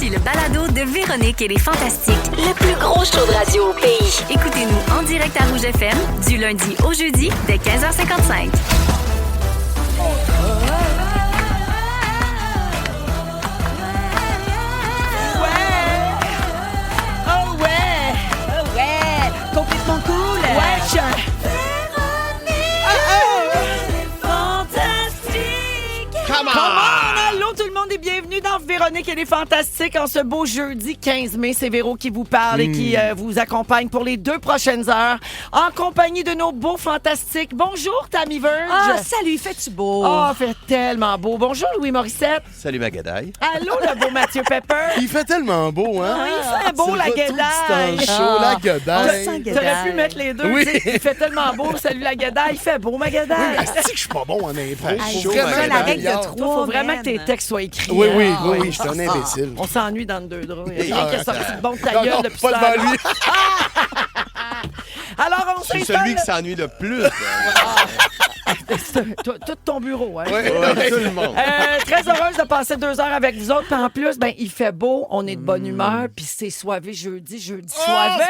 Voici le balado de Véronique et les Fantastiques. Le plus gros show de radio au pays. Écoutez-nous en direct à Rouge FM du lundi au jeudi dès 15h55. Complètement cool. Wesh! Come on! Allô tout le monde et bienvenue dans Véronique et les Fantastiques en ce beau jeudi 15 mai. C'est Véro qui vous parle et qui vous accompagne pour les 2 prochaines heures en compagnie de nos beaux fantastiques. Bonjour Tammy Verge. Ah, salut, fais-tu beau? Oh, fait tellement beau. Bonjour Louis Morissette. Salut ma gadaille. Allô le beau Mathieu Pepper. Il fait tellement beau, hein? Oui, il fait beau la guédaille. C'est un show, la guédaille. T'aurais pu mettre les deux. Oui. Tu sais, il fait tellement beau. Salut la guédaille. Il fait beau ma guédaille. Est-ce que je suis pas bon en impro? Hey, Faut chaud, vraiment ma la règle meilleur. de 3. Faut vraiment que tes textes soient écrits. Oui, oui, hein. oui, je suis un imbécile. On s'ennuie dans le 2 draps. Il y a rien qui a sorti de bon de ta Non, gueule non, depuis pas ça. devant lui. Alors, on C'est s'installe. celui qui s'ennuie le plus. Tout ton bureau, hein? Ouais, tout le monde. Très heureuse de passer 2 heures avec vous autres. Puis en plus, ben, il fait beau, on est de bonne humeur, puis c'est soivé jeudi soivé.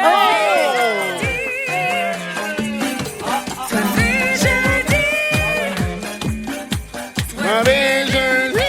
Mauvais jeudi.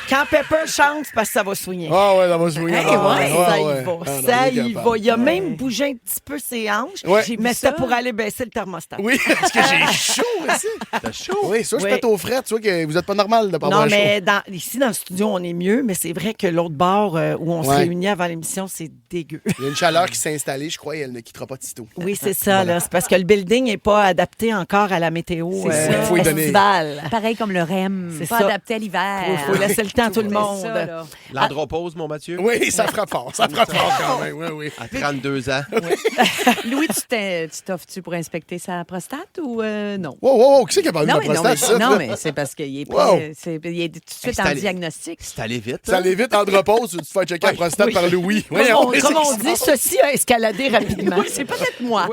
Quand Pepper chante, c'est parce que ça va soigner. Ah ouais, ça va se jouer. Hey, ça y va. Ah, non, Ça il est y capable. va. Il a même bougé un petit peu ses hanches, Ouais. mais c'était pour aller baisser le thermostat. Oui, parce que j'ai chaud ici. T'as chaud. Oui, ça, je Oui. pète au frais. Tu vois que vous êtes pas normal de pas Non, avoir chaud. mais ici, dans le studio, on est mieux, mais c'est vrai que l'autre bar où on se Ouais. réunit avant l'émission, c'est dégueu. Il y a une chaleur qui s'est installée, je crois, et elle ne quittera pas Tito. Oui, c'est ça. Là. C'est parce que le building n'est pas adapté encore à la météo C'est ça. Faut y donner. estivale. Pareil comme le REM. C'est Pas ça. adapté à l'hiver. Il faut laisser le temps à tout le C'est monde. ça, là. L'andropause, mon Mathieu. Oui, ça frappe fort. Ça frappe fort quand même. Oui, oui. À 32 ans. Louis, tu t'offres-tu pour inspecter sa prostate ou non? Wow, wow, wow. Qui c'est qui a parlé de Non, ma mais, non, prostate, mais, ça? non, mais c'est parce qu'il est, Wow. il est tout de suite C'est en allé- diagnostic. C'est allé vite. Ça hein? allait vite, andropause, tu te fais checker la prostate oui. par Louis. Comme Voyons, comme on c'est- dit, ceci a escaladé rapidement. C'est peut-être moi.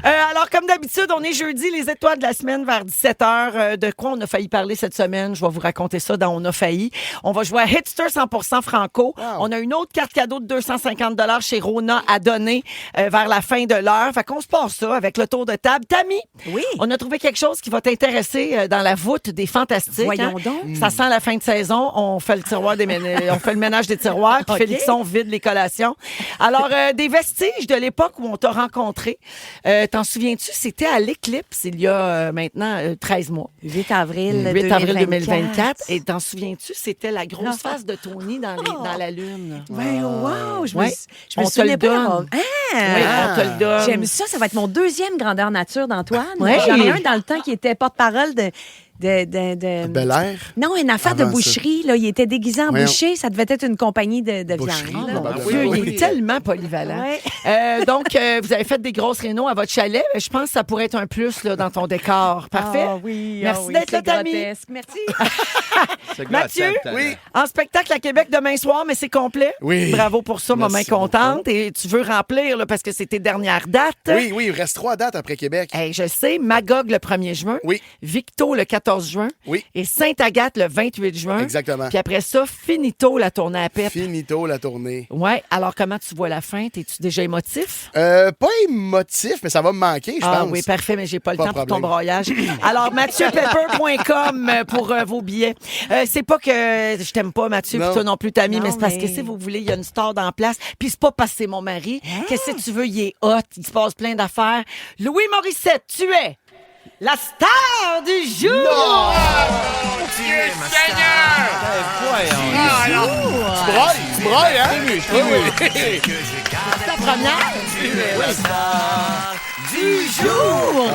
Alors, comme d'habitude, on est jeudi, les étoiles de la semaine vers 17h. De quoi on a failli parler cette semaine? Je vais vous raconter ça dans On a failli. On va jouer à Hitster 100% Franco. Wow. On a une autre carte cadeau de 250 $ chez Rona à donner vers la fin de l'heure. Fait qu'on se passe ça avec le tour de table. Tammy, Oui. on a trouvé quelque chose qui va t'intéresser dans la voûte des fantastiques. Voyons hein. donc. Ça sent la fin de saison. On fait le on fait le ménage des tiroirs. Puis OK. Félixon vide les collations. Alors, des vestiges de l'époque où on t'a rencontré. T'en souviens-tu? C'était à l'Éclipse, il y a maintenant 13 mois. 8 avril 8 avril 2024. Et Et... t'en souviens-tu? C'était la grosse face de Tony dans la Lune. Ouais, wow, je Ouais. me On te souvenais le pas donne. d'avoir- Oui, Ah! on te le donne. J'aime ça, ça va être mon 2e grandeur nature d'Antoine. Ouais. J'en ai un dans le temps qui était porte-parole de Bel air. Non, une affaire de Avant boucherie. Là. Il était déguisé en Voyons. boucher. Ça devait être une compagnie de Boucherie, viande. là. probablement. Dieu, Oui, il oui. est tellement polyvalent. Ouais. Donc, vous avez fait des grosses rénaux à votre chalet. Mais je pense que ça pourrait être un plus là, dans ton décor. Parfait. Ah oui, Merci ah oui, d'être là, c'est Tammy. grotesque. Merci. Ce gars a Mathieu? tant de talent. Oui. En spectacle à Québec demain soir, mais c'est complet. Oui. Bravo pour ça, maman Merci contente. Et tu veux remplir là, parce que c'est tes dernières dates. Oui, oui, il reste 3 dates après Québec. Hey, je sais, Magog le 1er juin, Oui. Victo le 14 juin Oui. et Sainte-Agathe le 28 juin. Exactement. Puis après ça, finito la tournée à Pep. Finito la tournée. Ouais, alors comment tu vois la fin? T'es-tu déjà émotif? Pas émotif, mais ça va me manquer, je Ah pense. oui, parfait, mais j'ai pas le Pas temps de pour ton problème. broyage. Alors, MathieuPepper.com pour vos billets. C'est pas que je t'aime pas, Mathieu, Non. puis toi non plus, Tammy, Non, mais c'est parce mais- que si vous voulez, il y a une star dans la place. Puis c'est pas parce que c'est mon mari. Qu'est-ce que tu veux? Il est hot, il se passe plein d'affaires. Louis Morissette, tu es la star du jour! Tu brailles, hein? Oui, oui. C'est ta première? Du jour!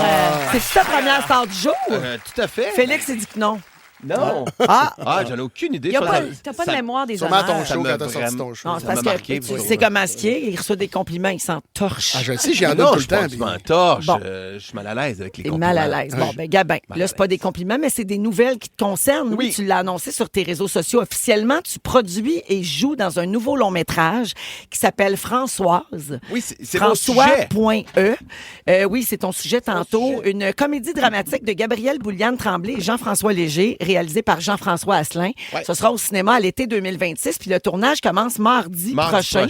C'est ta première star du jour? Tout à fait. Félix, il dit que non. Non. Ah! J'en ai aucune idée. T'as Ça- pas de ça- mémoire des Sûrement à ton honneurs. Ça show m'a quand t'as sorti vraiment- ton show. Non, Ça c'est parce m'a que marqué, tu pour sais vrai. comment ce qui est, il reçoit des compliments, il s'en torche. Ah, je le sais, j'en donne Non, tout je le temps. pense que je m'en torche. Bon. Je suis mal à l'aise avec les T'es compliments. mal à l'aise. Bon, ben, Gabin, Mal là, à c'est pas des compliments, mais c'est des nouvelles qui te concernent. Oui. Tu l'as annoncé sur tes réseaux sociaux. Officiellement, tu produis et joues dans un nouveau long-métrage qui s'appelle Françoise. Oui, c'est mon sujet. François.e. Oui, c'est ton sujet tantôt. Une comédie dramatique de Gabrielle Bouliane-Tremblay et Jean-François Léger, réalisée par Jean-François Asselin. Ouais. Ce sera au cinéma à l'été 2026, puis le tournage commence mardi prochain.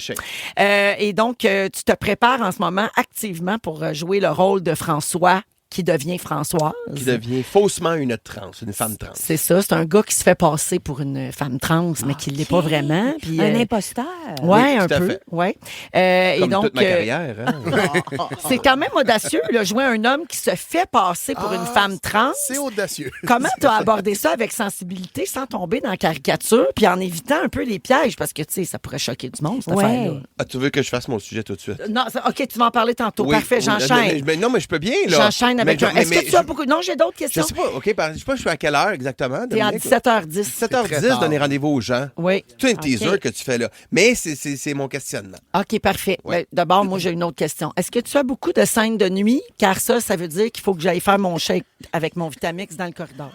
Et donc, tu te prépares en ce moment activement pour jouer le rôle de François qui devient Françoise. Qui devient faussement une femme trans. C'est ça, c'est un gars qui se fait passer pour une femme trans, mais qui ne l'est pas vraiment. Puis, Un imposteur. Ouais, Oui, un tout à peu. fait. Ouais. Comme et donc, toute ma carrière. Hein? c'est quand même audacieux, là, jouer un homme qui se fait passer pour une femme trans. C'est audacieux. Comment tu as abordé ça avec sensibilité sans tomber dans la caricature puis en évitant un peu les pièges? Parce que, tu sais, ça pourrait choquer du monde, cette Ouais. affaire-là. Ah, tu veux que je fasse mon sujet tout de suite? Non, OK, tu vas en parler tantôt. Oui, Parfait, oui, j'enchaîne. non, mais je peux bien, là. J'enchaîne avec Mais un... Est-ce que tu as beaucoup... Non, j'ai d'autres Je questions. sais pas, OK, je sais pas, je suis à quelle heure exactement. T'es en Dominique? 17h10. 7h10, donner rendez-vous aux gens. Oui. C'est un OK. teaser que tu fais là. Mais c'est mon questionnement. OK, parfait. Ouais. Ben, d'abord, moi, j'ai une autre question. Est-ce que tu as beaucoup de scènes de nuit? Car ça veut dire qu'il faut que j'aille faire mon shake avec mon Vitamix dans le corridor.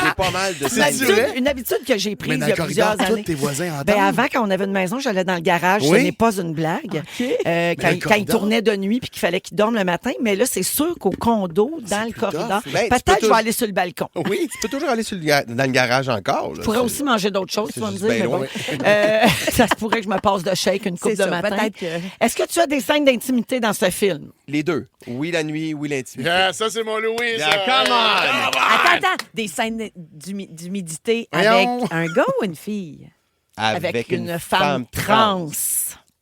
J'ai pas mal de Une C'est habitude, vrai? une habitude que j'ai Mais prise dans il y le a corridor, plusieurs tous années. tes voisins entendent. Ben avant, quand on avait une maison, j'allais dans le garage. Oui? Ce n'est pas une blague. le Quand il corridor? tournait de nuit puis qu'il fallait qu'il dorme le matin. Mais là, c'est sûr qu'au condo, dans le plus corridor, tough. Ben, tu peut-être peux je vais toujours- aller sur le balcon. Oui, tu peux toujours aller dans le garage encore. Je pourrais aussi manger d'autres choses, tu vas me juste dire. bien Mais bon. loin. Ça se pourrait que je me passe de shake une coupe C'est de ça, matin. peut-être que- Est-ce que tu as des scènes d'intimité dans ce film? Les deux. Oui, la nuit, oui, l'intimité. Yeah, ça, c'est mon Louis. ça. Yeah, come on! Attends. Des scènes d'humidité Voyons. avec un gars ou une fille? Avec une femme trans.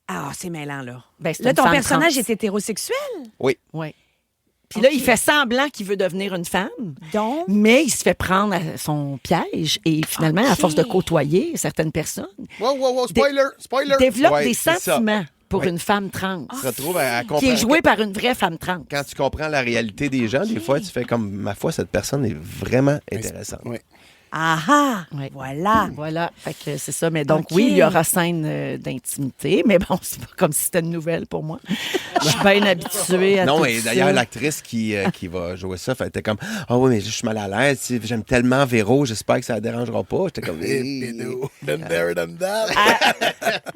Ah, c'est mêlant, là. Ben, c'est Là, une ton femme personnage trans. est hétérosexuel? Oui. Oui. Puis là, il fait semblant qu'il veut devenir une femme. Donc? Mais il se fait prendre à son piège et finalement, à OK. force de côtoyer certaines personnes, Wow, spoiler. développe Ouais, des c'est ça. sentiments pour Ouais. une femme trans Tu te retrouves à qui comprendre. est jouée par une vraie femme trans. Quand tu comprends la réalité des gens, des fois, tu fais comme, ma foi, cette personne est vraiment intéressante. Oui. Ah ah! Ouais. Voilà. Voilà, fait que c'est ça. Mais donc, OK. oui, il y aura scène d'intimité, mais bon, c'est pas comme si c'était une nouvelle pour moi. Je suis bien habituée à Non, tout et ça. d'ailleurs, l'actrice qui va jouer ça, elle était comme, ah oui, mais je suis mal à l'aise, tu sais, j'aime tellement Véro, j'espère que ça la dérangera pas. J'étais comme, Et Pédo. Been there, done that.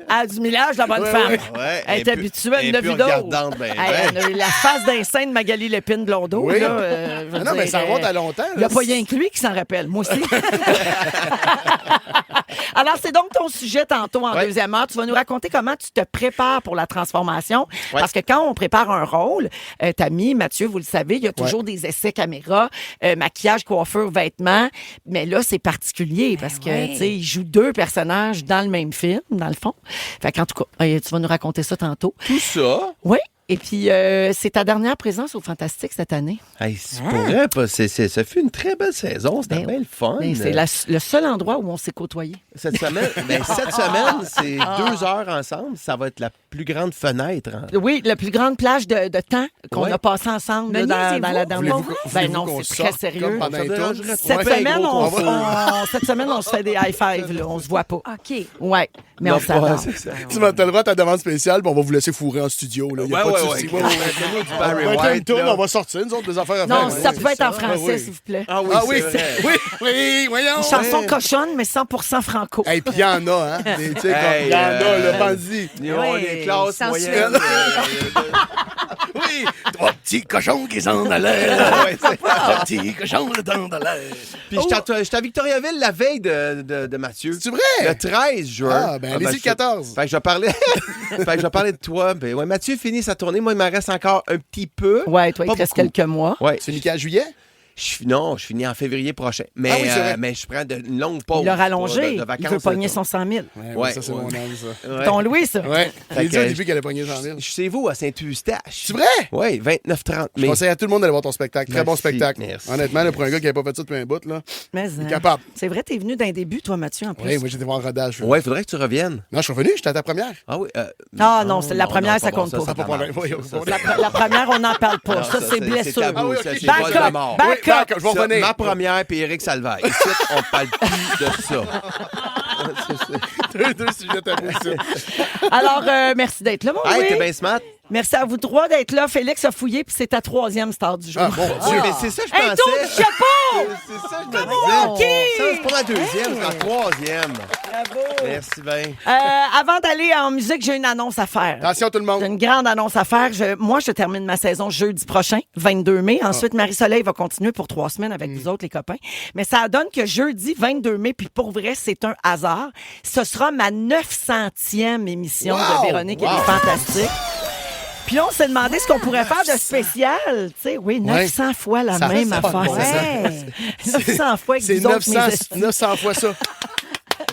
À du millage, la bonne Ouais, femme. Ouais, Elle est et puis- habituée à et une puis vidéo. regardante, ben, Elle a eu la face d'un sein de Magali Lépine Blondeau. Oui. Là, je veux Ah non, mais dire, ça remonte à longtemps. Il n'y a là. pas rien que lui qui s'en rappelle. Moi aussi. Alors, c'est donc ton sujet tantôt en Ouais. deuxième heure. Tu vas nous raconter comment tu te prépares pour la transformation. Ouais. Parce que quand on prépare un rôle, Tammy, Mathieu, vous le savez, il y a toujours des essais caméra, maquillage, coiffure, vêtements. Mais là, c'est particulier parce que, ouais. tu sais, il joue deux personnages dans le même film, dans le fond. Fait qu'en tout cas, tu vas nous raconter ça tantôt. Tout ça, Oui. Et puis, c'est ta dernière présence au Fantastique cette année. hey, c'est pour vrai, ça fut une très belle saison, c'était Ben, bien le fun. Ben, c'est le seul endroit où on s'est côtoyés. Cette semaine, c'est 2 heures ensemble. Ça va être la plus grande fenêtre. Oui, la plus grande plage de temps qu'on Ouais. a passé ensemble Me là, dans niaisez-vous? la dernière. Voulez-vous qu'on- Ben voulez-vous non, qu'on c'est très sorte sérieux. comme pendant Ça les dérange- tunes? Cette Ouais, semaine, gros cette semaine, on se fait des high five. Là. On se voit pas. OK. Ouais, mais Non, on s'adore. pas, c'est ça. Tu m'as le droit à ta demande spéciale, puis on va vous laisser fourrer en studio. Là. Y a pas de souci. Ouais. Donne-nous du Barry On va être White, une tourne, là. on va sortir, nous autres, des affaires à Non, faire. ça Ouais, peut être en c'est ça. français, Ah oui. s'il vous plaît. Ah oui, Ah oui, c'est vrai. oui, voyons. Une chanson Ouais. cochonne, mais 100% franco. Et puis il y en a, hein. Tu sais, comme Hey, il y en a, le bandit. On est classe sensuel. moyenne. Oui, trois petits cochons qui sont à l'air. Ouais, c'est- Trois petits cochons qui sont à l'air. Puis j'étais à Victoriaville la veille de Mathieu. C'est vrai? Le 13 juin. Ah, ben allez-y le je- 14. Fait que je vais parler, de toi. Ben, ouais, Mathieu finit sa tournée. Moi, il m'en reste encore un petit peu. Ouais, toi, il Pas te reste beaucoup. quelques mois. Ouais. C'est unique à juillet? Non, je finis en février prochain. Mais, Ah oui, c'est vrai. mais je prends une longue pause. Il l'a rallongé. de vacances. Il veut pogner son 100 000. Ouais, ça, c'est ouais. mon âme, ça. Ouais. Ton Louis, ça. Ouais. Fait J'ai dit que au début qu'elle a pogné 100 000. Je sais vous, à Saint-Eustache. C'est vrai? Oui, 29-30 Je mai. conseille à tout le monde d'aller voir ton spectacle. Très bon Merci, spectacle. merci. Honnêtement, là, pour un gars qui n'avait pas fait ça depuis un bout, là. Mais, Il est capable. C'est vrai, t'es venu d'un début, toi, Mathieu, en plus. Oui, moi, j'étais voir le rodage. Ouais, il faudrait que tu reviennes. Non, je suis revenu, j'étais à ta première. Ah oui. Ah non, c'est la première, ça compte pas. ça, pas marche. pour- Ça, ça, ça, La première, on n'en parle pas. Non, ça, c'est blessure. tabou, Ah oui, ça, ok. c'est Back vol de up, mort. back cas, Je vais revenir. Ma première, puis Éric Salvaille. Ici, on parle plus de ça. deux sujets tabous, ça. alors, merci d'être là, mon Hey, Louis. t'es bien smart. Merci à vous trois d'être là. Félix a fouillé, puis c'est ta 3e star du jour. Ah, mon Dieu. Mais c'est ça, je Hey, pensais. tour du chapeau! C'est ça, je me disais. OK! Ça, c'est pas la 2e, c'est la 3e. Bravo. Merci bien. Avant d'aller en musique, j'ai une annonce à faire. Attention, tout le J'ai monde. une grande annonce à faire. Moi, je termine ma saison jeudi prochain, 22 mai. Ensuite, Marie-Soleil va continuer pour 3 semaines avec vous autres, les copains. Mais ça donne que jeudi 22 mai, puis pour vrai, c'est un hasard. Ce sera ma 900e émission de Véronique et les Fantastiques. Puis là, on s'est demandé ce qu'on pourrait faire de spécial. Tu sais, oui, 900 fois la même ça, affaire. Ouais. 900 fois avec C'est vous autres, mes 900 fois ça.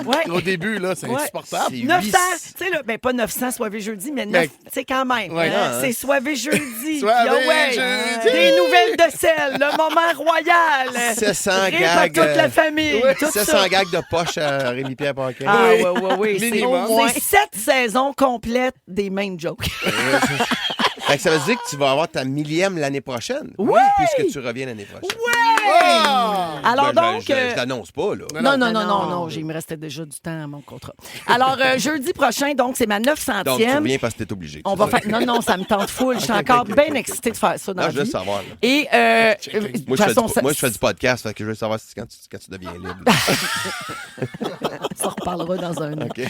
Ouais. Au début, là, c'est insupportable. C'est 900, tu sais, là, ben pas 900 soivé jeudi, mais 9, tu sais, quand même. Ouais. C'est soivé jeudi. Soivé Puis, ouais, jeudi. des nouvelles de sel, le moment royal. 700 Rire gags. à toute la famille. Tout 700 ça. gags de poche à Rémi-Pierre Paquin. Ah, Oui. oui. Minimum. C'est 7 saisons complètes des mêmes jokes. Fait que ça veut dire que tu vas avoir ta 1000e l'année prochaine. Oui! Puisque tu reviens l'année prochaine. Alors Ben, donc. je l'annonce pas, là. Non. Il me restait déjà du temps à mon contrat. Alors, jeudi prochain, donc, c'est ma 900e. Donc, tu reviens parce que t'es obligé. On va faire. Non, ça me tente full. Je suis encore bien excitée de faire ça dans Non, la je veux vie. savoir. Là. Et, de toute façon, ça- Moi, je fais du podcast, fait que je veux savoir quand tu deviens libre. ça reparlera dans un an. OK.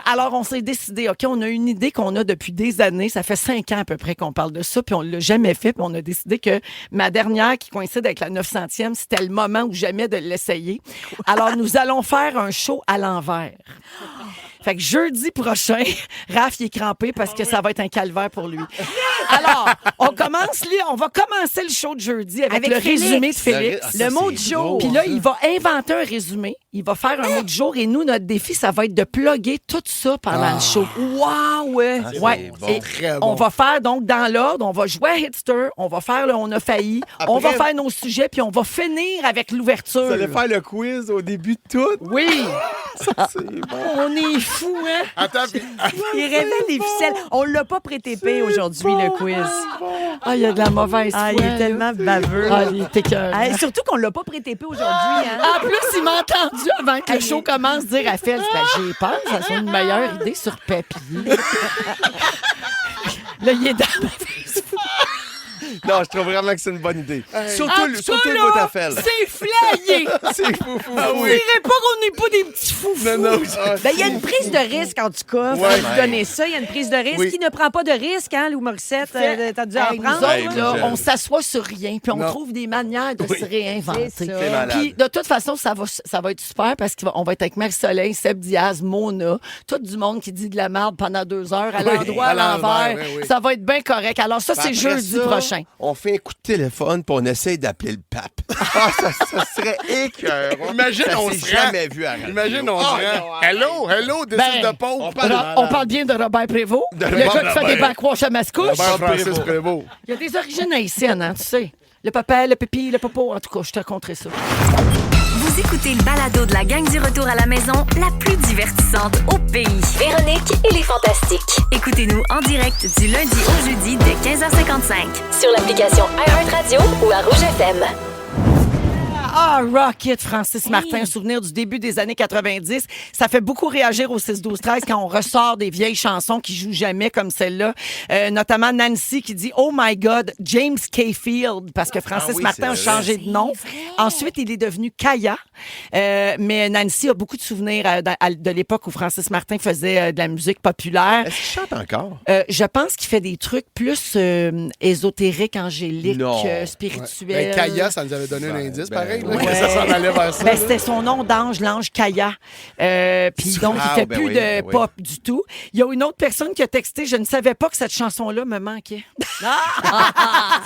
Alors, on s'est décidé, OK, on a une idée qu'on a depuis des années. Ça fait 5 ans à peu près qu'on parle de ça, puis on l'a jamais fait. Puis on a décidé que ma dernière, qui coïncide avec la 900e, c'était le moment ou jamais de l'essayer. Alors, nous allons faire un show à l'envers. Fait que jeudi prochain, Raph, il est crampé parce que ça va être un calvaire pour lui. Alors, on va commencer le show de jeudi avec le Félix. résumé de Félix. Ah, ça, Le mot c'est du jour. drôle, Puis là, ça. il va inventer un résumé. Il va faire un mot du jour. Et nous, notre défi, ça va être de plugger tout ça pendant le show. Wow! Ah, c'est Ouais. bon. Et Très bon. on va faire donc dans l'ordre. On va jouer à Hitster. On va faire le On a failli. Après- On va faire nos sujets. Puis on va finir avec l'ouverture. Vous allez faire le quiz au début de tout. Oui! C'est bon. On est fous, hein? Attends, puis- Il révèle les ficelles. On l'a pas pré-tapé aujourd'hui, le quiz. Ah, il y a de la mauvaise Ah, foi, il est là. tellement baveux. Ah, il est écœurant. Ah, surtout qu'on l'a pas pré-tapé aujourd'hui. Hein? En plus, il m'a entendu avant que le show commence dire à Fels, ben, j'ai peur, ça soit une meilleure idée sur papier. Là, il est dans ma face. Non, je trouve vraiment que c'est une bonne idée. Surtout En le tout cas, bout là, à faire. c'est flyé. C'est fou, fou, Ah Vous oui. direz pas qu'on n'est pas des petits fous. Non. Ben, il y a une prise de risque, en tout cas. Faut Ouais. vous donner ça. Il y a une prise de risque. Oui. Qui ne prend pas de risque, hein, Lou Morissette? T'as dû en Hey, nous prendre? autres, Hey, là, je- on s'assoit sur rien, puis on Non. trouve des manières de se réinventer. C'est ça. C'est malade. Puis, de toute façon, ça va être super parce qu'on va être avec Marie-Soleil, Seb Diaz, Mona, tout du monde qui dit de la merde pendant 2 heures, à Oui, l'endroit, à à l'envers, l'envers. oui, oui. Ça va être bien correct. Alors, ça, c'est Après jeudi ça, prochain. On fait un coup de téléphone puis on essaye d'appeler le pape. Ah, ça serait écœurant. Imagine, ça on s'est se rend. jamais vu à la radio. Imagine, on Ah, dirait. non, Hello, this Ben, is the Pope. On parle bien de Robert Prévost, le Robert gars qui fait des Robert. backwash à Mascouche. Robert Francis Prévost. Il y a des origines haïtiennes, hein, tu sais. Le papa, le pipi, le popo. En tout cas, je te raconterai ça. Vous écoutez le balado de la gang du retour à la maison, la plus divertissante au pays. Véronique et les Fantastiques. Écoutez-nous en direct du lundi au jeudi dès 15h55. Sur l'application iHeartRadio ou à Rouge FM. Ah, Rocket, Francis Martin, souvenir du début des années 90. Ça fait beaucoup réagir au 6-12-13 quand on ressort des vieilles chansons qui jouent jamais comme celle-là. Notamment Nancy qui dit « Oh my God, James Cafield » parce que Francis oui, Martin a c'est vrai. changé de nom. Ensuite, il est devenu Kaya. Mais Nancy a beaucoup de souvenirs de l'époque où Francis Martin faisait de la musique populaire. Est-ce qu'il chante encore? Je pense qu'il fait des trucs plus ésotériques, angéliques, Non. spirituels. Ben, Kaya, ça nous avait donné un indice, ben, pareil. là, ouais. que ça s'en allait vers ça. Ben, là. c'était son nom d'ange, l'ange Kaya. Puis donc, il fait ben plus oui, de ben oui. pop du tout. Il y a une autre personne qui a texté, je ne savais pas que cette chanson-là me manquait. C'est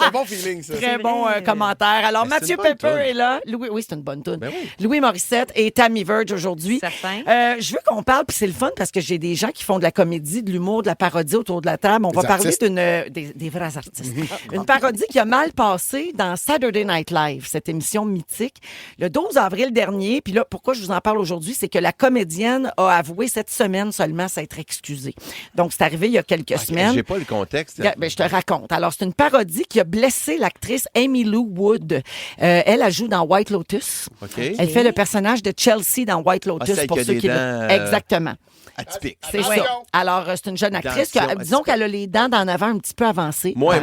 un bon feeling, ça. Très bon commentaire. Alors, Ben, c'est Mathieu une bonne Pepper toune. est là. Oui, c'est une bonne tune. Ben oui. Louis Morissette et Tammy Verge aujourd'hui. Certain. Je veux qu'on parle, puis c'est le fun parce que j'ai des gens qui font de la comédie, de l'humour, de la parodie autour de la table. On va parler artistes. des vrais artistes. Une parodie qui a mal passé dans Saturday Night Live, cette émission mythique politique. Le 12 avril dernier, puis là, pourquoi je vous en parle aujourd'hui, c'est que la comédienne a avoué cette semaine seulement s'être excusée. Donc, c'est arrivé il y a quelques semaines. J'ai pas le contexte. Ben, je te raconte. Alors, c'est une parodie qui a blessé l'actrice Amy Lou Wood. Elle joue dans White Lotus. OK. Elle fait le personnage de Chelsea dans White Lotus. celle pour qui a ceux des qui dents, Exactement. Atypique. C'est ça. Alors, c'est une jeune actrice qui, Attention, disons qu'elle a les dents d'en avant un petit peu avancées. Moins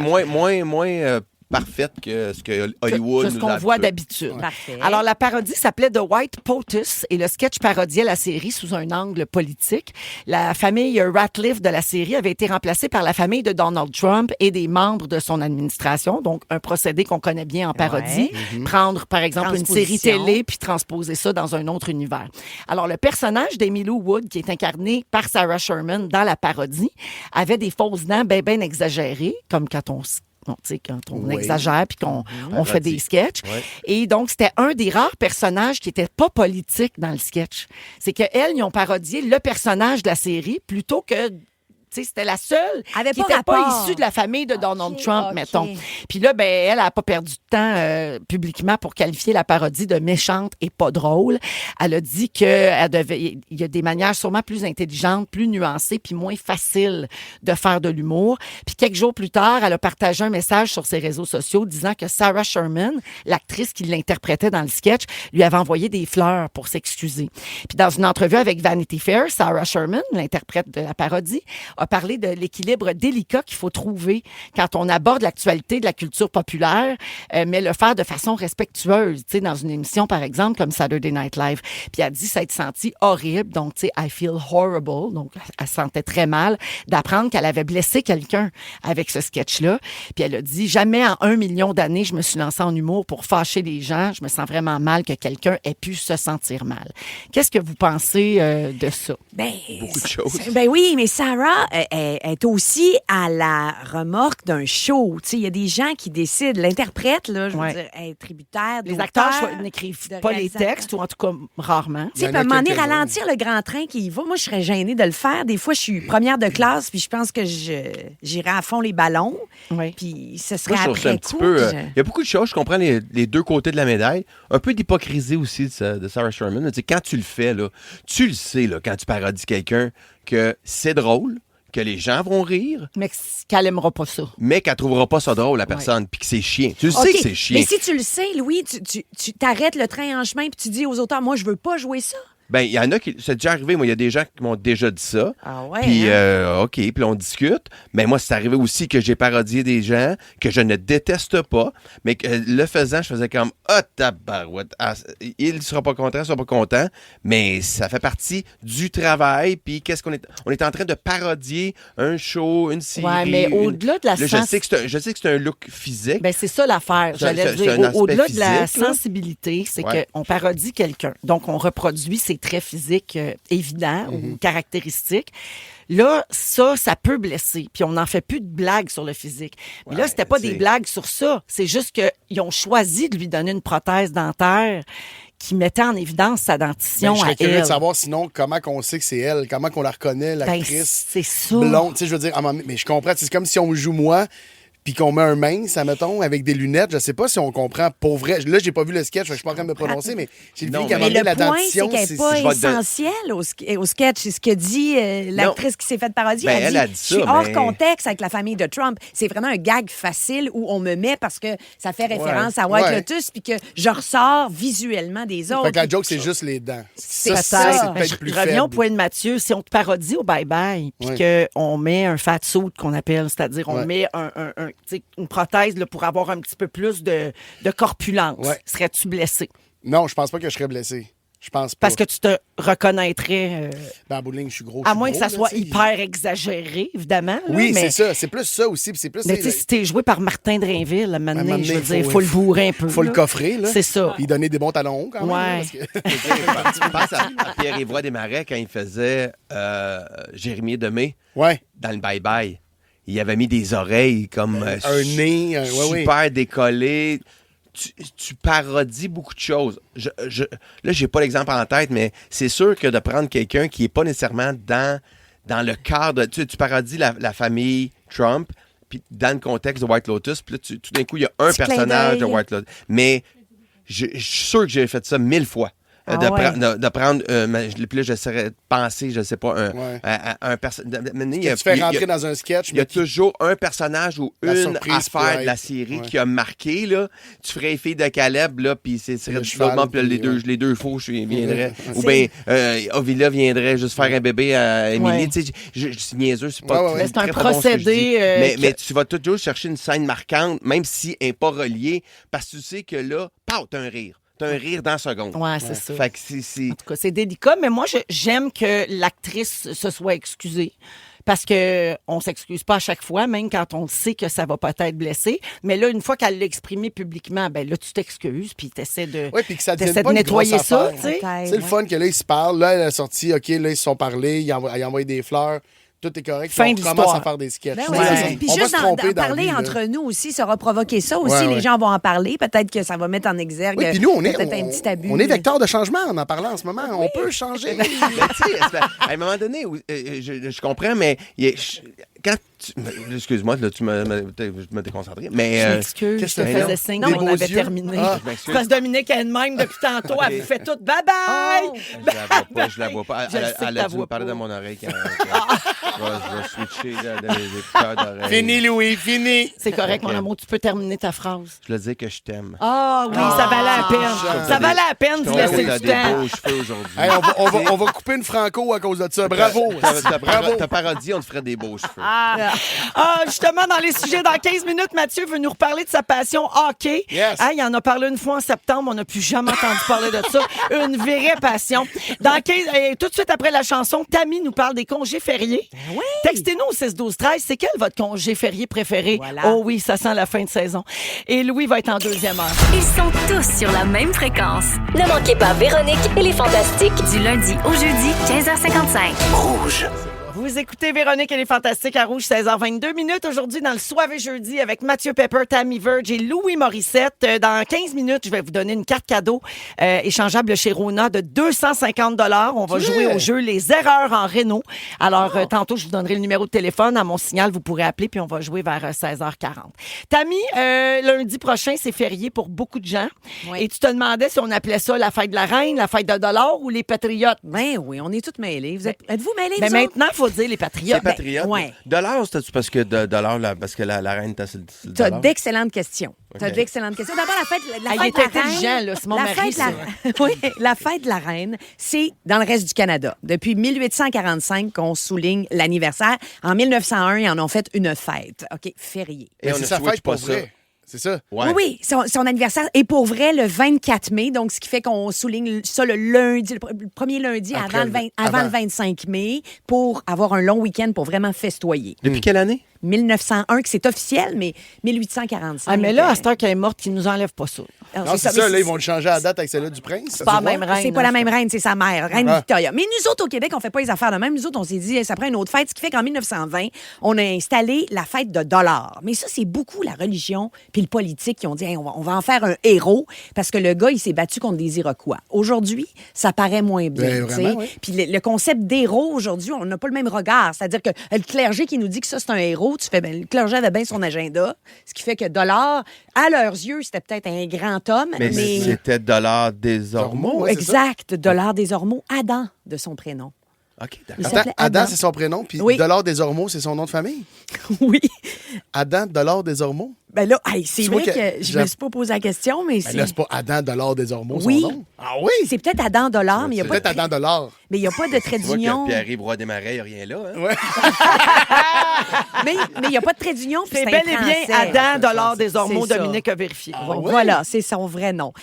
parfaite que ce que Hollywood que ce nous qu'on a voit habitués. d'habitude. Parfait. Alors, la parodie s'appelait The White Lotus et le sketch parodiait la série sous un angle politique. La famille Ratcliffe de la série avait été remplacée par la famille de Donald Trump et des membres de son administration. Donc, un procédé qu'on connaît bien en parodie. Prendre, par exemple, une série Transposition. télé puis transposer ça dans un autre univers. Alors, le personnage d'Amy Lou Wood, qui est incarné par Sarah Sherman dans la parodie, avait des fausses dents bien exagérées, comme quand on exagère puis qu'on on fait des sketchs. Ouais. Et donc, c'était un des rares personnages qui n'était pas politique dans le sketch. C'est qu'elles, ils ont parodié le personnage de la série plutôt que... C'était la seule Avait qui pas n'était pas rapport. issue de la famille de Donald Trump, OK. mettons. Puis là, ben, elle n'a pas perdu de temps publiquement pour qualifier la parodie de méchante et pas drôle. Elle a dit il y a des manières sûrement plus intelligentes, plus nuancées, puis moins faciles de faire de l'humour. Puis quelques jours plus tard, elle a partagé un message sur ses réseaux sociaux disant que Sarah Sherman, l'actrice qui l'interprétait dans le sketch, lui avait envoyé des fleurs pour s'excuser. Puis dans une entrevue avec Vanity Fair, Sarah Sherman, l'interprète de la parodie, a parlé de l'équilibre délicat qu'il faut trouver quand on aborde l'actualité de la culture populaire, mais le faire de façon respectueuse, tu sais, dans une émission, par exemple, comme Saturday Night Live. Puis elle a dit s'être sentie horrible, donc, tu sais, I feel horrible, donc elle se sentait très mal d'apprendre qu'elle avait blessé quelqu'un avec ce sketch-là. Puis elle a dit, jamais en 1 million d'années, je me suis lancée en humour pour fâcher les gens. Je me sens vraiment mal que quelqu'un ait pu se sentir mal. Qu'est-ce que vous pensez de ça? Beaucoup de choses. Ben oui, mais Sarah est aussi à la remorque d'un show. Tu sais, il y a des gens qui décident. L'interprète, là, je veux Ouais. dire, est tributaire de Les acteurs n'écrivent de pas les réalisateurs. textes, ou en tout cas rarement. Tu sais, puis à un moment donné, ralentir le grand train qui y va. Moi, je serais gênée de le faire. Des fois, je suis première de classe, puis je pense que j'irais à fond les ballons. Oui. Puis ce serait Moi, je trouve ça après un petit coup. peu. que Il y a beaucoup de choses. Je comprends les deux côtés de la médaille. Un peu d'hypocrisie aussi de Sarah Sherman. Tu sais, quand tu le fais, là, tu le sais, là, quand tu parodies quelqu'un, que c'est drôle, que les gens vont rire, Mais qu'elle aimera pas ça. mais qu'elle trouvera pas ça drôle, la personne, puis que c'est chiant. Tu le sais OK, que c'est chiant. mais si tu le sais, Louis, tu t'arrêtes le train en chemin puis tu dis aux auteurs, moi, je veux pas jouer ça. Ben, il y en a qui. C'est déjà arrivé, moi, il y a des gens qui m'ont déjà dit ça. Ah ouais, Puis, hein? OK, puis on discute. Mais moi, c'est arrivé aussi que j'ai parodié des gens que je ne déteste pas, mais que le faisant, je faisais comme « Ah, tabarouette! Ah, il ne sera pas content, il ne sera pas content. » Mais ça fait partie du travail. Puis, qu'est-ce qu'on est... On est en train de parodier un show, une série. Ouais, mais au-delà de la Là, je sais que c'est un look physique. Ben, c'est ça l'affaire. J'allais c'est dire, un aspect au-delà de la physique, là. sensibilité, c'est Ouais. qu'on parodie quelqu'un. Donc, on reproduit ses traits physiques évidents ou caractéristiques. Là, ça peut blesser. Puis on n'en fait plus de blagues sur le physique. Mais là, c'était pas t'sais. des blagues sur ça. C'est juste qu'ils ont choisi de lui donner une prothèse dentaire qui mettait en évidence sa dentition Ben, je serais à curieux elle. de savoir sinon comment qu'on sait que c'est elle, comment qu'on la reconnaît, Ben, l'actrice c'est ça. blonde. Tu sais, je veux dire, à un moment donné, mais je comprends, c'est comme si on me joue moi, puis qu'on met un mince, admettons, avec des lunettes. Je sais pas si on comprend pour vrai. Là, j'ai pas vu le sketch, fait que je suis pas en train de me prononcer, mais j'ai vu Non, qu'à un Mais moment donné, le la point, c'est dentition, qu'elle n'est pas je vais te- essentielle au sketch. C'est ce que dit l'actrice qui s'est faite parodier. Ben, elle a dit je ça, suis hors mais- contexte avec la famille de Trump. C'est vraiment un gag facile où on me met parce que ça fait référence à White Ouais. Lotus puis que je ressors visuellement des autres. Fait que la joke, c'est juste les dents. C'est Ça, ça. c'est Ben, peut-être plus je reviens au faible. point de Mathieu. Si on te parodie au bye-bye, puis Ouais. qu'on met un fat suit qu'on appelle, c'est-à-dire on Ouais. met tu sais, une prothèse là, pour avoir un petit peu plus de corpulence, Ouais. serais-tu blessé? Non, je pense pas que je serais blessé. Je pense pas. Parce que tu te reconnaîtrais, Ben, en bout de ligne, je suis gros. à je suis moins que gros, ça là, soit tu sais. hyper exagéré, évidemment. là, Oui, mais, c'est ça. C'est plus ça aussi. Puis c'est plus. Mais tu sais, si t'es joué par Martin Drainville, à un moment À un donné, moment je veux donné, dire, faut le bourrer un peu. faut le là. coffrer, là. C'est ça. Puis donner des bons talons hauts, quand même. Ouais. là, parce que- Je pense à Pierre-Yvroy Desmarais quand il faisait Jérémie Demé Ouais. dans le Bye Bye. Il avait mis des oreilles comme Un nez. Ouais, ouais. super décollées. Tu parodies beaucoup de choses. Là, j'ai pas l'exemple en tête, mais c'est sûr que de prendre quelqu'un qui est pas nécessairement dans le cadre... Tu parodies la famille Trump, puis dans le contexte de White Lotus, puis là, tout d'un coup, il y a un Petit clin personnage de d'œil. White Lotus. Mais je suis sûr que j'ai fait ça 1000 fois. De prendre, puis là, j'essaierais de penser, je sais pas, un personnage. Tu fais rentrer dans un sketch. Il y a toujours un personnage ou une affaire de la être, série qui a marqué, là. Tu ferais les filles de Caleb, là, puis c'est sûrement, puis les deux faux, je viendrais. Ou bien, Ovila viendrait juste faire un bébé à Émilie. Tu sais, c'est niaiseux, c'est pas C'est un très bon ce que je dis. procédé. Mais tu vas toujours chercher une scène marquante, même si elle n'est pas reliée, parce que tu sais que là, t'as un rire. T'as un rire dans la seconde. Ouais, c'est ça. Fait que c'est... En tout cas, c'est délicat, mais moi, j'aime que l'actrice se soit excusée. Parce que on s'excuse pas à chaque fois, même quand on sait que ça va peut-être blesser. Mais là, une fois qu'elle l'a exprimé publiquement, ben là, tu t'excuses, puis t'essaies de, puis que ça t'essaies devienne de pas nettoyer une grosse ça, affaire. tu sais. C'est le fun que là, ils se parlent. Là, elle a sorti, OK, là, ils se sont parlé, il a envoyé des fleurs. Tout est correct. Fin On de commence l'histoire. à faire des sketchs. Ben Ouais. ouais. Puis On va juste se tromper d'en dans parler la vie, entre là. nous aussi, ça aura provoqué ça aussi. Ouais, les ouais. gens vont en parler. Peut-être que ça va mettre en exergue Oui, puis nous, peut-être un petit abus. on est vecteur de changement en parlant en ce moment. On peut changer. Mais tu sais, à un moment donné, je comprends, mais quand tu... Excuse-moi, là, tu m'as déconcentré. Mais, Je m'excuse, qu'est-ce je te que tu fais faisais là? signe Des qu'on beaux avait yeux? terminé. Ah, je m'excuse. Parce que Dominique, elle-même, depuis tantôt, elle vous fait tout bye-bye! Je la vois pas. Je le sais que Elle t'as a dû vois me parler pas. dans mon oreille. Je vais switcher dans les écouteurs d'oreille. Fini, Louis, fini. C'est correct, mon amour, tu peux terminer ta phrase. Je le dis que je t'aime. Ah oui, ça valait la peine. Ça valait la peine Je de trouve laisser que t'as du des temps. beaux cheveux aujourd'hui. Hey, on va couper une franco à cause de ça. Bravo. Bravo. Ta parodie, on te ferait des beaux cheveux. Ah, justement, dans les sujets, dans 15 minutes, Mathieu veut nous reparler de sa passion hockey. Yes. Ah, il en a parlé une fois en septembre. On n'a plus jamais entendu parler de ça. Une vraie passion. Dans 15, tout de suite après la chanson, Tammy nous parle des congés fériés. Oui. Textez-nous au 6-12-13. C'est quel votre congé férié préféré? Voilà. Oh oui, ça sent la fin de saison. Et Louis va être en deuxième heure. Ils sont tous sur la même fréquence. Ne manquez pas Véronique et les Fantastiques. Du lundi au jeudi, 15h55. Vous écoutez Véronique et les Fantastiques à Rouge, 16h22 minutes. Aujourd'hui, dans le Soirée jeudi, avec Mathieu Pepper, Tammy Verge et Louis Morissette. Dans 15 minutes, je vais vous donner une carte cadeau échangeable chez Rona de 250 $. On va jouer au jeu Les Erreurs en Réno. Alors, tantôt, je vous donnerai le numéro de téléphone. À mon signal, vous pourrez appeler, puis on va jouer vers 16h40. Tammy, lundi prochain, c'est férié pour beaucoup de gens. Oui. Et tu te demandais si on appelait ça la fête de la reine, la fête de $, ou les patriotes. Ben oui, on est tous mêlés. Êtes-vous mêlés, Mais vous autres? maintenant, il faut dire les patriotes. C'est patriote. ouais. $, c'était-tu parce que parce que la reine était sur le Tu as dollar? d'excellentes questions. Tu as OK. d'excellentes questions. D'abord, la fête Ah, il de est la intelligent, reine. là, c'est mon la mari, fête de la... Oui, la fête de la reine, c'est dans le reste du Canada. Depuis 1845 qu'on souligne l'anniversaire. En 1901, ils en ont fait une fête. OK, férié. Et Mais on c'est ne sa switch fête pas pour vrai. C'est ça. Ouais. Oui, son anniversaire est pour vrai le 24 mai, donc ce qui fait qu'on souligne ça le lundi, le premier lundi Après avant, avant. le 25 mai pour avoir un long week-end pour vraiment festoyer. Depuis quelle année? 1901, que c'est officiel, mais 1845. Ah, mais là, à cette heure qu'elle est morte, qui nous enlève pas ça. Alors, Non, c'est mais ça. Là, ils vont le changer à la date avec celle-là du prince. C'est pas la même reine. C'est pas la même reine, c'est sa mère, reine Ah. Victoria. Mais nous autres, au Québec, on fait pas les affaires de même. Nous autres, on s'est dit, ça prend une autre fête, ce qui fait qu'en 1920, on a installé la fête de $. Mais ça, c'est beaucoup la religion puis le politique qui ont dit, hey, on va en faire un héros parce que le gars, il s'est battu contre des Iroquois. Aujourd'hui, ça paraît moins bien. Ben, vraiment, tu sais. oui. Puis le concept d'héros, aujourd'hui, on n'a pas le même regard. C'est-à-dire que le clergé qui nous dit que ça, c'est un héros, tu fais, ben, le clergé avait bien son agenda, ce qui fait que $, à leurs yeux, c'était peut-être un grand homme, Mais c'était $ des Ormeaux. Ouais, c'est ça. Exact, $ des Ormeaux, Adam de son prénom. OK, Il d'accord. s'appelait Adam, Adam. c'est son prénom, puis Oui. Dollar des Ormeaux, c'est son nom de famille. Oui. Adam, Dollar des Ormeaux. Ben là, hey, c'est Tu vrai vois que que je me suis pas posé la question, mais Ben là, c'est pas Adam, Dollar des Ormeaux, Oui. son nom. Ah oui? c'est peut-être Adam $, mais il n'y a, C'est pas de peut-être Adam Dollar. mais il y a pas de trait Tu vois d'union. que Pierre-Yves Roy des Marais, il n'y a rien là. Hein? Ouais. Mais il n'y a pas de trait d'union. puis C'est un bel et bien Français. Adam $, des Ormeaux. C'est ça. Dominique a vérifié. Ah oui? Voilà, c'est son vrai nom.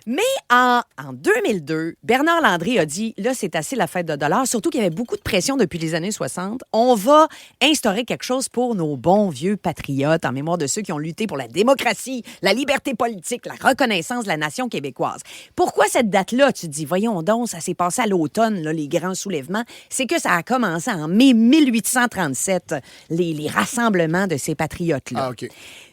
Mais en 2002, Bernard Landry a dit, là, c'est assez la fête de $, surtout qu'il y avait beaucoup de pression depuis les années 60. On va instaurer quelque chose pour nos bons vieux patriotes en mémoire de ceux qui ont lutté pour la démocratie, la liberté politique, la reconnaissance de la nation québécoise. Pourquoi cette date-là? Tu te dis, voyons donc, ça s'est passé à l'automne, là, les grands soulèvements. C'est que ça a commencé en mai 1837, les rassemblements de ces patriotes-là. Ah, OK.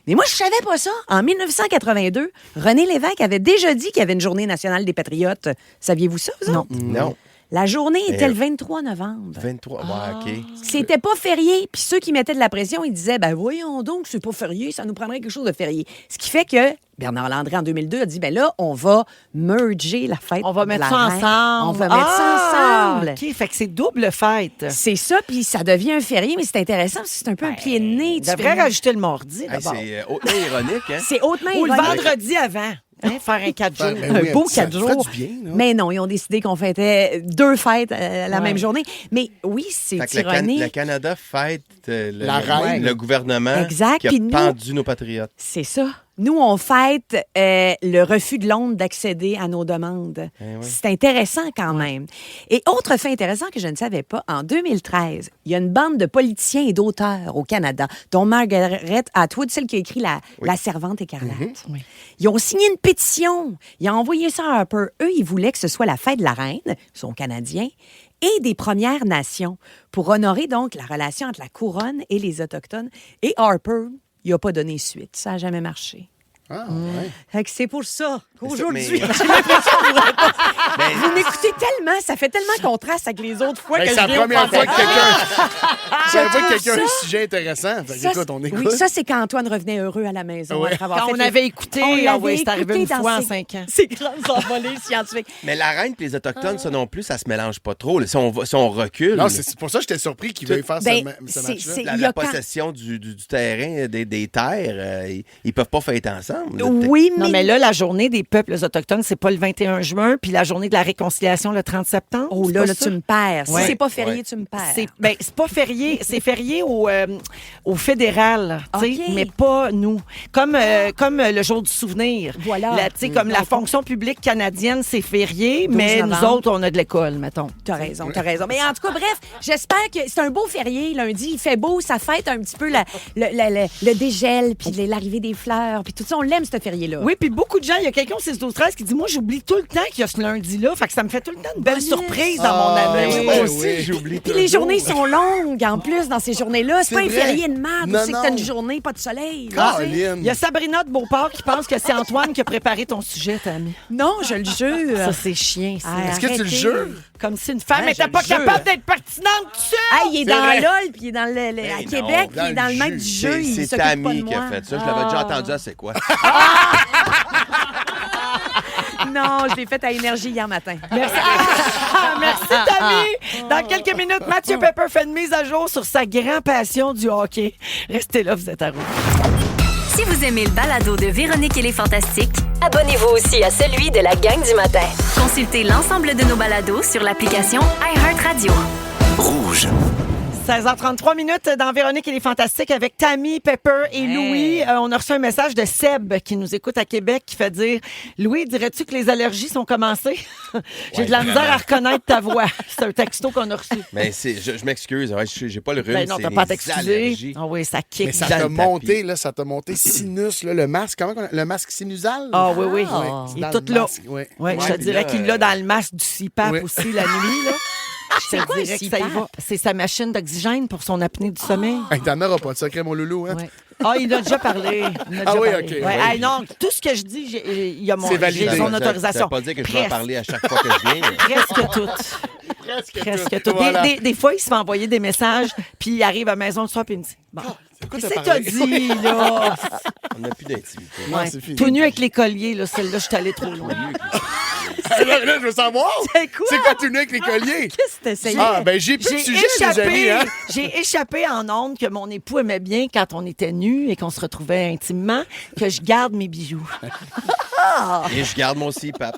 Mais moi, je savais pas ça. En 1982, René Lévesque avait déjà dit qu'il y avait une journée nationale des patriotes. Saviez-vous ça, vous autres? Non. La journée était le 23 novembre. 23. Ouais, OK. C'était pas férié. Puis ceux qui mettaient de la pression, ils disaient, ben voyons donc, c'est pas férié, ça nous prendrait quelque chose de férié. Ce qui fait que Bernard Landry, en 2002, a dit, ben là, on va merger la fête. On va de mettre la ça reine. ensemble. On va mettre ça ensemble. OK, fait que c'est double fête. C'est ça, puis ça devient un férié, mais c'est intéressant parce que c'est un peu un pied de nez. Tu devrais rajouter le mardi, Hey, d'abord. c'est hautement ironique, hein? C'est hautement Ou le ironique. vendredi avant. Hein, faire un 4 jours. Ben oui, Un beau ça 4 ferait jours. du bien, là. Mais non, ils ont décidé qu'on fêtait 2 fêtes la même journée. Mais oui, c'est Fait que ironique. le Canada fête La reine. le gouvernement Exact, qui a puis nous- pendu nos patriotes. C'est ça. Nous, on fête le refus de Londres d'accéder à nos demandes. C'est intéressant quand même. Et autre fait intéressant que je ne savais pas, en 2013, il y a une bande de politiciens et d'auteurs au Canada, dont Margaret Atwood, celle qui a écrit La Servante écarlate. Oui. Ils ont signé une pétition. Ils ont envoyé ça à Harper. Eux, ils voulaient que ce soit la fête de la reine, ils sont canadiens, et des Premières Nations, pour honorer donc la relation entre la couronne et les Autochtones. Et Harper, il n'a pas donné suite. Ça n'a jamais marché. Ah, ouais. Fait que c'est pour ça qu'aujourd'hui, Mais- j'ai l'impression que Ben, vous m'écoutez tellement, ça fait tellement contraste avec les autres fois Ben, que c'est je la viens au première fois que Fantastique. quelqu'un a un sujet intéressant. Fait que, Ça, écoute, on écoute. Oui, ça, c'est quand Antoine revenait heureux à la maison. Ouais. après avoir Quand fait on les- avait écouté, On ah l'avait oui, c'est arrivé une écouté fois dans en ces- 5 ans. Ces grandes envolées scientifiques. Mais la reine et les Autochtones, ça non plus, ça se mélange pas trop. là. Si on recule, Non, c'est pour ça que j'étais surpris qu'il veuille faire Ben, ce c'est- match-là. c'est- la, il y a la quand- possession du terrain, des terres, ils peuvent pas fêter ensemble. là. Oui, Non, mais là, la journée des peuples autochtones, c'est pas le 21 juin, puis la journée de la réconciliation, le 30 septembre. Oh c'est là, pas là, ça? tu me perds. Si Ouais. c'est pas férié, Ouais. tu me perds. C'est pas férié, c'est férié au fédéral, tu sais, OK. mais pas nous. Comme le jour du souvenir. Voilà. Tu sais, comme la fonction publique canadienne, c'est férié, 12 mais nous novembre. autres, on a de l'école, mettons. T'as raison, t'as raison. Mais en tout cas, bref, j'espère que c'est un beau férié lundi. Il fait beau, ça fête un petit peu le dégel, puis l'arrivée des fleurs, puis tout ça. On l'aime, ce férié-là. Oui, puis beaucoup de gens, il y a quelqu'un au 6-12-13 qui dit, moi, j'oublie tout le temps qu'il y a ce lundi-là, fait que ça me fait tout le temps une belle Bonus. surprise dans mon année. oui, Moi oui, aussi, oui. j'oublie. Puis les journées sont longues, en plus, dans ces journées-là. C'est pas un vrai. férié de merde, Non, tu sais que t'as non. une journée, pas de soleil. Caroline. Il y a Sabrina de Beauport qui pense que c'est Antoine qui a préparé ton sujet, Tammy. Non, je le jure. Ça, c'est chien, ça. Ah, Est-ce que tu le arrêtez. jures? Comme si une femme Ouais, n'était je pas le jure. capable d'être pertinente tout seul. Ah, il est C'est dans vrai. LOL, puis il est dans à Ben Québec, puis il est dans le maître du jeu. Il C'est s'occupe pas de Tammy qui a moi. fait ça. Je l'avais déjà entendu à C'est quoi? Non, je l'ai fait à Énergie hier matin. Merci. Merci, Tammy. Dans quelques minutes, Mathieu Pepper fait une mise à jour sur sa grande passion du hockey. Restez là, vous êtes à Rouge. Si vous aimez le balado de Véronique et les Fantastiques, Abonnez-vous aussi à celui de la gang du matin. consultez l'ensemble de nos balados sur l'application iHeartRadio. Rouge. 16h33 minutes dans Véronique et les Fantastiques avec Tammy, Pepper et Louis. On a reçu un message de Seb qui nous écoute à Québec qui fait dire « Louis, dirais-tu que les allergies sont commencées? » J'ai de la misère à reconnaître ta voix. C'est un texto qu'on a reçu. Mais je m'excuse, ouais, j'ai pas le rhume. Ben non, c'est t'as pas à les t'excuser. allergies. Ah oui, ça kick. Mais ça dans t'a le monté, là, ça t'a monté sinus, là, le masque. Le masque sinusal? Ah oui, oui. Ouais, Il dans est le tout là. masque, ouais. Ouais, je Ouais, te puis dirais là, qu'il l'a dans le masque du CPAP oui. aussi la nuit. Là. Je te quoi, un dirais que ça y CPAP? va. C'est sa machine d'oxygène pour son apnée du sommeil. Hey, t'en auras pas de secret, mon loulou, hein? Ouais. Ah, il a déjà parlé. Il a Ah déjà oui, parlé. OK, Ouais. oui. Hey, non, tout ce que je dis, il y a C'est validé. j'ai son Ça autorisation. veut pas dire que je vais en Presque. parler à chaque fois que je viens. Presque tout. Presque tout. Voilà. Des fois, il se fait envoyer des messages, puis il arrive à la maison le soir, puis il me dit bon, quoi qu'est-ce t'as que t'as parlé? dit, là? On n'a plus d'intimité. Non, Ouais. c'est fini. Tout nu avec les colliers, là, celle-là, je suis allée trop loin. Là, je veux savoir. C'est quoi? C'est quoi tout nu avec les colliers? Qu'est-ce que t'essayais? Ah, ben j'ai plus de sujet, les amis, hein? J'ai échappé en ondes que mon époux aimait bien quand on était nus et qu'on se retrouvait intimement, que je garde mes bijoux. Et je garde mon CPAP.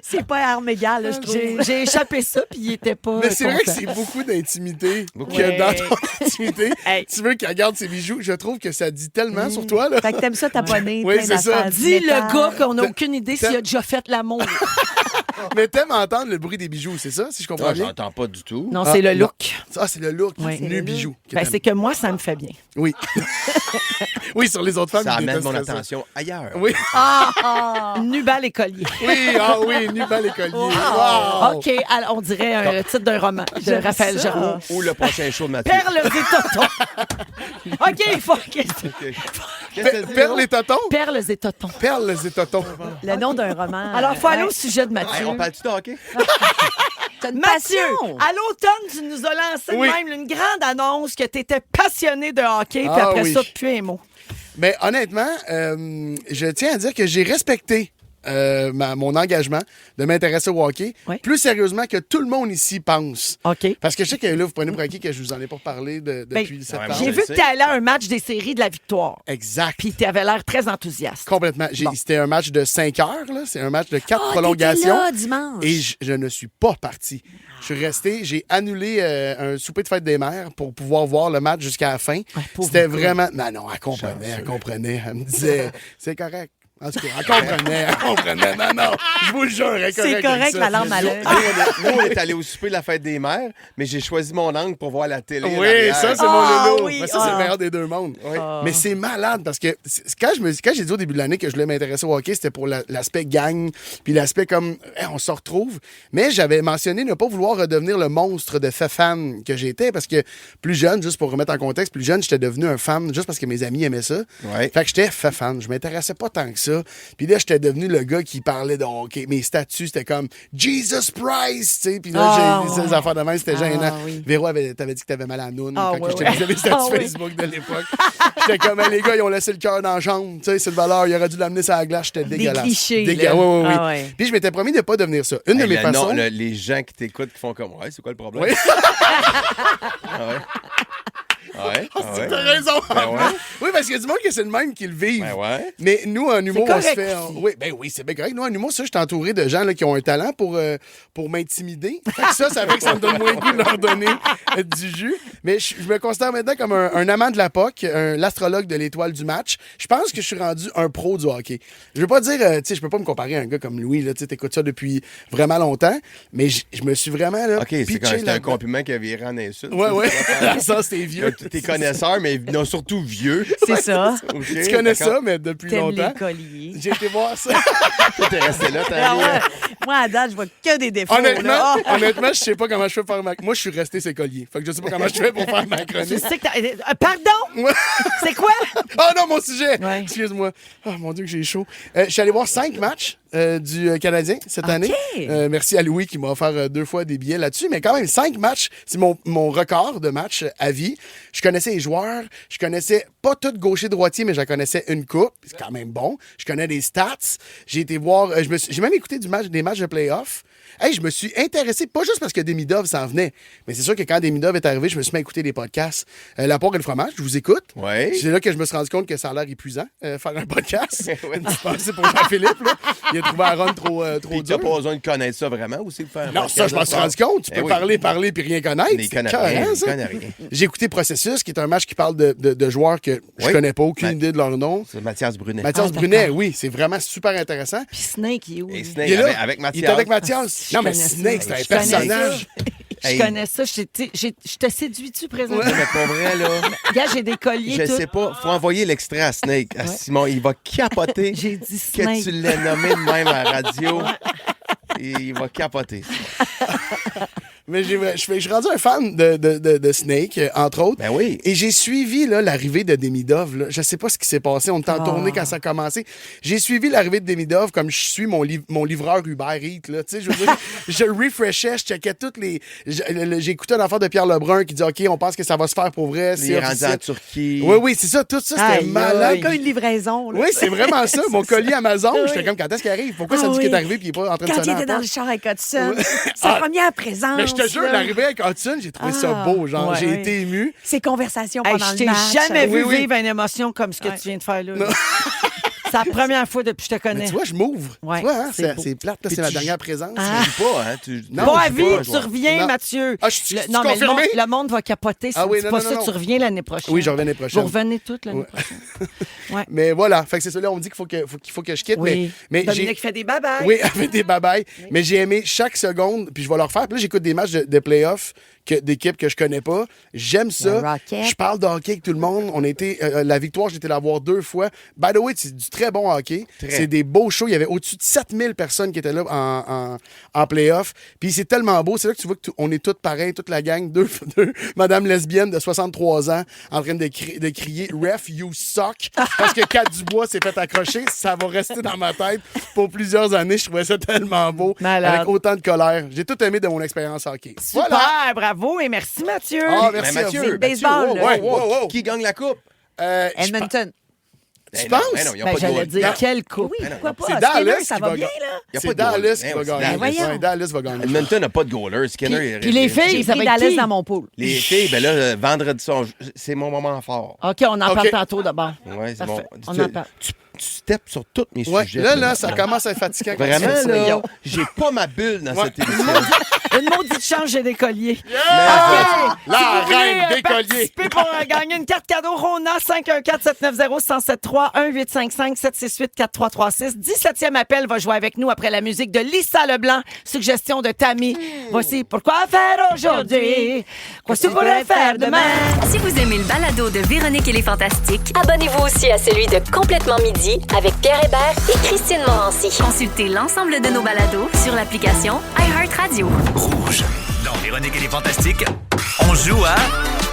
C'est pas arme égale, là, je trouve. J'ai échappé ça, puis il était pas Mais c'est vrai que content. c'est beaucoup d'intimité Beaucoup. qu'il y a Ouais. dans ton intimité. Hey. Tu veux qu'elle garde ses bijoux. Je trouve que ça dit tellement sur toi, là. Fait que t'aimes ça taponner. Oui, plein c'est ça. d'affaires, du Dis le métal. gars qu'on n'a aucune idée s'il a déjà fait l'amour. Mais t'aimes entendre le bruit des bijoux, c'est ça, si je comprends Ah, bien? j'entends pas du tout. Non, c'est le non. look. Ah, c'est le look. Oui. Nu bijoux. que Ben, t'aimes. c'est que moi, ça me fait bien. Oui. Oui, sur les autres femmes, Ça ils amène mon détesteraient ça. attention ailleurs. Oui, Nu bas les colliers. oui, ah oui, nu bas les colliers. Wow. OK, alors, on dirait un titre d'un roman de Raphaël Germain. Ou le prochain show de Mathieu. Perles et totons. OK, il faut... Qu'est-ce que t'as dit, Perles là? et totons? Perles et totons. Perles et totons. Le nom d'un roman. Alors, il faut aller Ouais. au sujet de Hey, Mathieu. on parle-tu de hockey? T'as une Mathieu, passion. à l'automne, tu nous as lancé Oui. même une grande annonce que tu étais passionné de hockey, puis Ah après oui. ça, plus un mot. Ben, honnêtement, je tiens à dire que j'ai respecté mon engagement de m'intéresser au hockey Oui. plus sérieusement que tout le monde ici pense. OK. Parce que je sais que là, vous prenez pour acquis que je vous en ai pas parlé depuis septembre. J'ai vu que tu allé à un match des séries de la victoire. Exact. Puis tu avais l'air très enthousiaste. Complètement. Bon. C'était un match de 5 heures. Là. C'est un match de 4 Ah, prolongations. t'étais là dimanche. Et je ne suis pas parti. Je suis resté. J'ai annulé un souper de fête des mères pour pouvoir voir le match jusqu'à la fin. pauvre C'était gars. vraiment... Non, elle comprenait. Elle me disait, c'est correct. En tout cas, elle comprenait. Non, je vous le jure, elle est correcte. C'est correct, avec ça. la larme à l'œil. Nous, on est allés au souper de la fête des mères, mais j'ai choisi mon angle pour voir la télé. en Oui, arrière. ça, c'est Ah, mon loulou. oui, Mais ça, c'est le meilleur des deux mondes. Oui. Mais c'est malade parce que quand j'ai dit au début de l'année que je voulais m'intéresser au hockey, c'était pour l'aspect gang, puis l'aspect comme on se retrouve. Mais j'avais mentionné ne pas vouloir redevenir le monstre de fan que j'étais parce que plus jeune, juste pour remettre en contexte, plus jeune, j'étais devenu un fan juste parce que mes amis aimaient ça. Ouais. Fait que j'étais fan. Je m'intéressais pas tant que ça. Puis là, j'étais devenu le gars qui parlait de hockey. Mes statuts, c'était comme Jesus Price, tu sais. Puis là, j'ai ces affaires de même, c'était gênant. Oui. Véro, t'avais dit que t'avais mal à la noune Ah, quand ouais, je te ouais. disais mes statuts Ah, oui. Facebook de l'époque. J'étais comme, les gars, ils ont laissé le cœur dans la chambre. Tu sais, c'est le valeur. Il aurait dû l'amener sur la glace. J'étais dégueulasse. clichés, Oui. là. Oui. Ah, ouais. Puis je m'étais promis de ne pas devenir ça. Une de Hey, mes le façons. nom, les gens qui t'écoutent qui font comme ouais, c'est quoi le problème? Oui. Ah ouais. Ouais. Ah ouais. T'as raison. Ben ouais. Oui, parce qu'il y a du monde que c'est le même qui le vivent. Ben ouais. Mais nous, en humour, on se correct fait. aussi. Oui, c'est bien correct. Nous, en humour, ça, je suis entouré de gens là, qui ont un talent pour m'intimider. Fait que ça fait que ça me donne moins le goût de leur donner du jus. Mais je me considère maintenant comme un amant de la POC, l'astrologue de l'étoile du match. Je pense que je suis rendu un pro du hockey. Je veux pas dire, tu sais, je peux pas me comparer à un gars comme Louis, là, tu sais, t'écoutes ça depuis vraiment longtemps, mais je me suis vraiment, là, OK, c'est pitché un là-dedans. compliment qui a viré en insulte. Ouais. Ça, Ça, c'était vieux. T'es connaisseur, mais non, surtout vieux. C'est ça. OK, Tu connais d'accord. ça, mais depuis T'aimes longtemps. les colliers. J'ai été voir ça. Toi, t'es resté là, t'as Ah vu, ouais. Moi, à date, je vois que des défauts. là. Honnêtement, je sais pas comment je fais pour faire ma... Moi, je suis resté ses colliers. Fait que je sais pas comment je fais pour faire ma Je chronique. sais que pardon? Ouais. C'est quoi? Oh non, mon sujet! Ouais. Excuse-moi. Oh mon Dieu, que j'ai chaud. Je suis allé voir 5 matchs du Canadien cette année. Merci à Louis qui m'a offert 2 fois des billets là-dessus. Mais quand même, 5 matchs, c'est mon record de matchs à vie. Je connaissais les joueurs. Je connaissais pas tout gaucher-droitier, mais j'en connaissais une coupe. C'est quand même bon. Je connais des stats. J'ai été voir... j'ai même écouté des matchs de playoff. Hey, je me suis intéressé, pas juste parce que Demidov s'en venait, mais c'est sûr que quand Demidov est arrivé, je me suis mis à écouter des podcasts. La porc et le fromage, je vous écoute. Ouais. C'est là que je me suis rendu compte que ça a l'air épuisant, faire un podcast. Ouais. Je pensais pour Jean-Philippe, là. Il a trouvé Aaron trop Puis dur. t'as pas besoin de connaître ça vraiment aussi pour faire un Non, ça, je m'en suis rendu compte. Tu peux parler puis rien connaître. Mais il C'est connaît écœurant, rien, il ça. connaît rien. J'ai écouté Processus, qui est un match qui parle de joueurs que je Oui. connais pas, aucune Ma- idée de leur nom. C'est Mathias Brunet. Mathias d'accord. Brunet, oui, c'est vraiment super intéressant. Puis Snake, il est où? Et lui? Snake, Il est là. avec Il Mathias. est avec Mathias. Je Non, mais connais ça. Snake, c'est un Je connais personnage. ça. Je Hey. connais ça. Je te séduis-tu présentement? Mais pas vrai, là. Regarde, j'ai des colliers. Je tout. sais pas. Faut envoyer l'extrait à Snake. À Simon, il va capoter J'ai dit que Snake. tu l'aies nommé de même à la radio. Et il va capoter. Mais je suis rendu un fan de Snake, entre autres. Ben oui. Et j'ai suivi là, l'arrivée de Demidov. Là. Je sais pas ce qui s'est passé. On était en tournée quand ça a commencé. J'ai suivi l'arrivée de Demidov comme je suis mon livreur Uber Eats. Là. Tu sais, je veux dire, je refreshais, je checkais toutes les... J'ai écouté un affaire de Pierre Lebrun qui dit « OK, on pense que ça va se faire pour vrai. » Il est rendu en Turquie. Oui, c'est ça. Tout ça, c'était Aïe, malade. aïe. Comme une livraison. Là. Oui, c'est vraiment ça. Mon colis Amazon, Oui. j'étais comme quand est-ce qu'il arrive? Pourquoi Ah ça dit oui. qu'il est arrivé puis il est pas en train de Quand il sonner à était la dans porte? le char avec Hudson. Ouais. Sa Ah. première présence. Mais je te jure, là. l'arrivée avec Hudson, j'ai trouvé ça Ah, beau. Genre, ouais, j'ai ouais. été ému. Ses conversations Hey, pendant je le t'ai match. jamais vu Oui. vivre une émotion comme ce que Ouais. tu viens de faire là. C'est la première fois depuis que je te connais. Mais tu vois, je m'ouvre. Ouais, tu vois, hein, c'est beau. c'est plate, là, Puis c'est ma tu- dernière présence. Tu joues pas, hein? Non, Pas à je vie, joue pas, tu reviens, Non. Mathieu. Ah, je suis non, mais confirmé? le monde va capoter si Ah oui, tu dis non, pas non, ça. non. Tu reviens l'année prochaine. Oui, je reviens l'année prochaine. Vous revenez toutes l'année Ouais. prochaine. Mais voilà, fait que c'est ça là, on me dit qu'il faut que je quitte. Oui. Mais Dominique fait des babayes. Oui, avec des babayes. Mais j'ai aimé chaque seconde, puis je vais leur faire. Puis là, j'écoute des matchs de playoffs d'équipes que je connais pas. J'aime ça. Le Rocket. Je parle de hockey avec tout le monde. On était la victoire, j'étais la voir 2 fois. By the way, c'est du très bon hockey. Très. C'est des beaux shows. Il y avait au-dessus de 7000 personnes qui étaient là en playoff. Puis c'est tellement beau. C'est là que tu vois qu'on est toutes pareils, toute la gang. Deux madame lesbienne de 63 ans en train de crier « Ref, you suck » parce que Kat Dubois s'est fait accrocher. Ça va rester dans ma tête pour plusieurs années. Je trouvais ça tellement beau. Malade. Avec autant de colère. J'ai tout aimé de mon expérience hockey. Super, Voilà. bravo et merci Mathieu. Ah, merci Mais à Mathieu, vous. C'est baseball, Mathieu, là. wow. Qui gagne la coupe? Je Edmonton. Tu penses? Ben non, ils ont Ben, pas de j'allais goal. dire, Non. quel coup. Oui, pourquoi pas? C'est Skinner, Dallas ça qui va va bien, gagner. là. Il y a C'est pas de goal. Dallas qui Ben va oui, gagner. voyons. Ouais, Dallas va gagner. Edmonton n'a pas de goaler. Skinner, Puis les filles, J'ai ça pris va être Dallas qui? dans mon pool. Les filles, ben là, vendredi soir, c'est mon moment fort. OK, on en parle tantôt d'abord. Ouais, c'est bon. Parfait. On en parle. Tu steps sur tous mes Ouais, sujets. là, ça commence à être fatigant. quand Vraiment, tu fais ça. là, j'ai pas ma bulle dans cette émission. Une maudite chance, j'ai des colliers. La Vous voulez, reine des colliers. participer pour gagner une carte cadeau Rona 514-790-1073-1855-768-4336. 17e appel va jouer avec nous après la musique de Lisa Leblanc. Suggestion de Tammy. Voici Pourquoi faire aujourd'hui? Quoi tu pourrais faire demain? Si vous aimez le balado de Véronique et les Fantastiques, Abonnez-vous aussi à celui de Complètement Midi avec Pierre Hébert et Christine Morancy. consultez l'ensemble de nos balados sur l'application iHeartRadio. Rouge. Dans Véronique et les Fantastiques, on joue à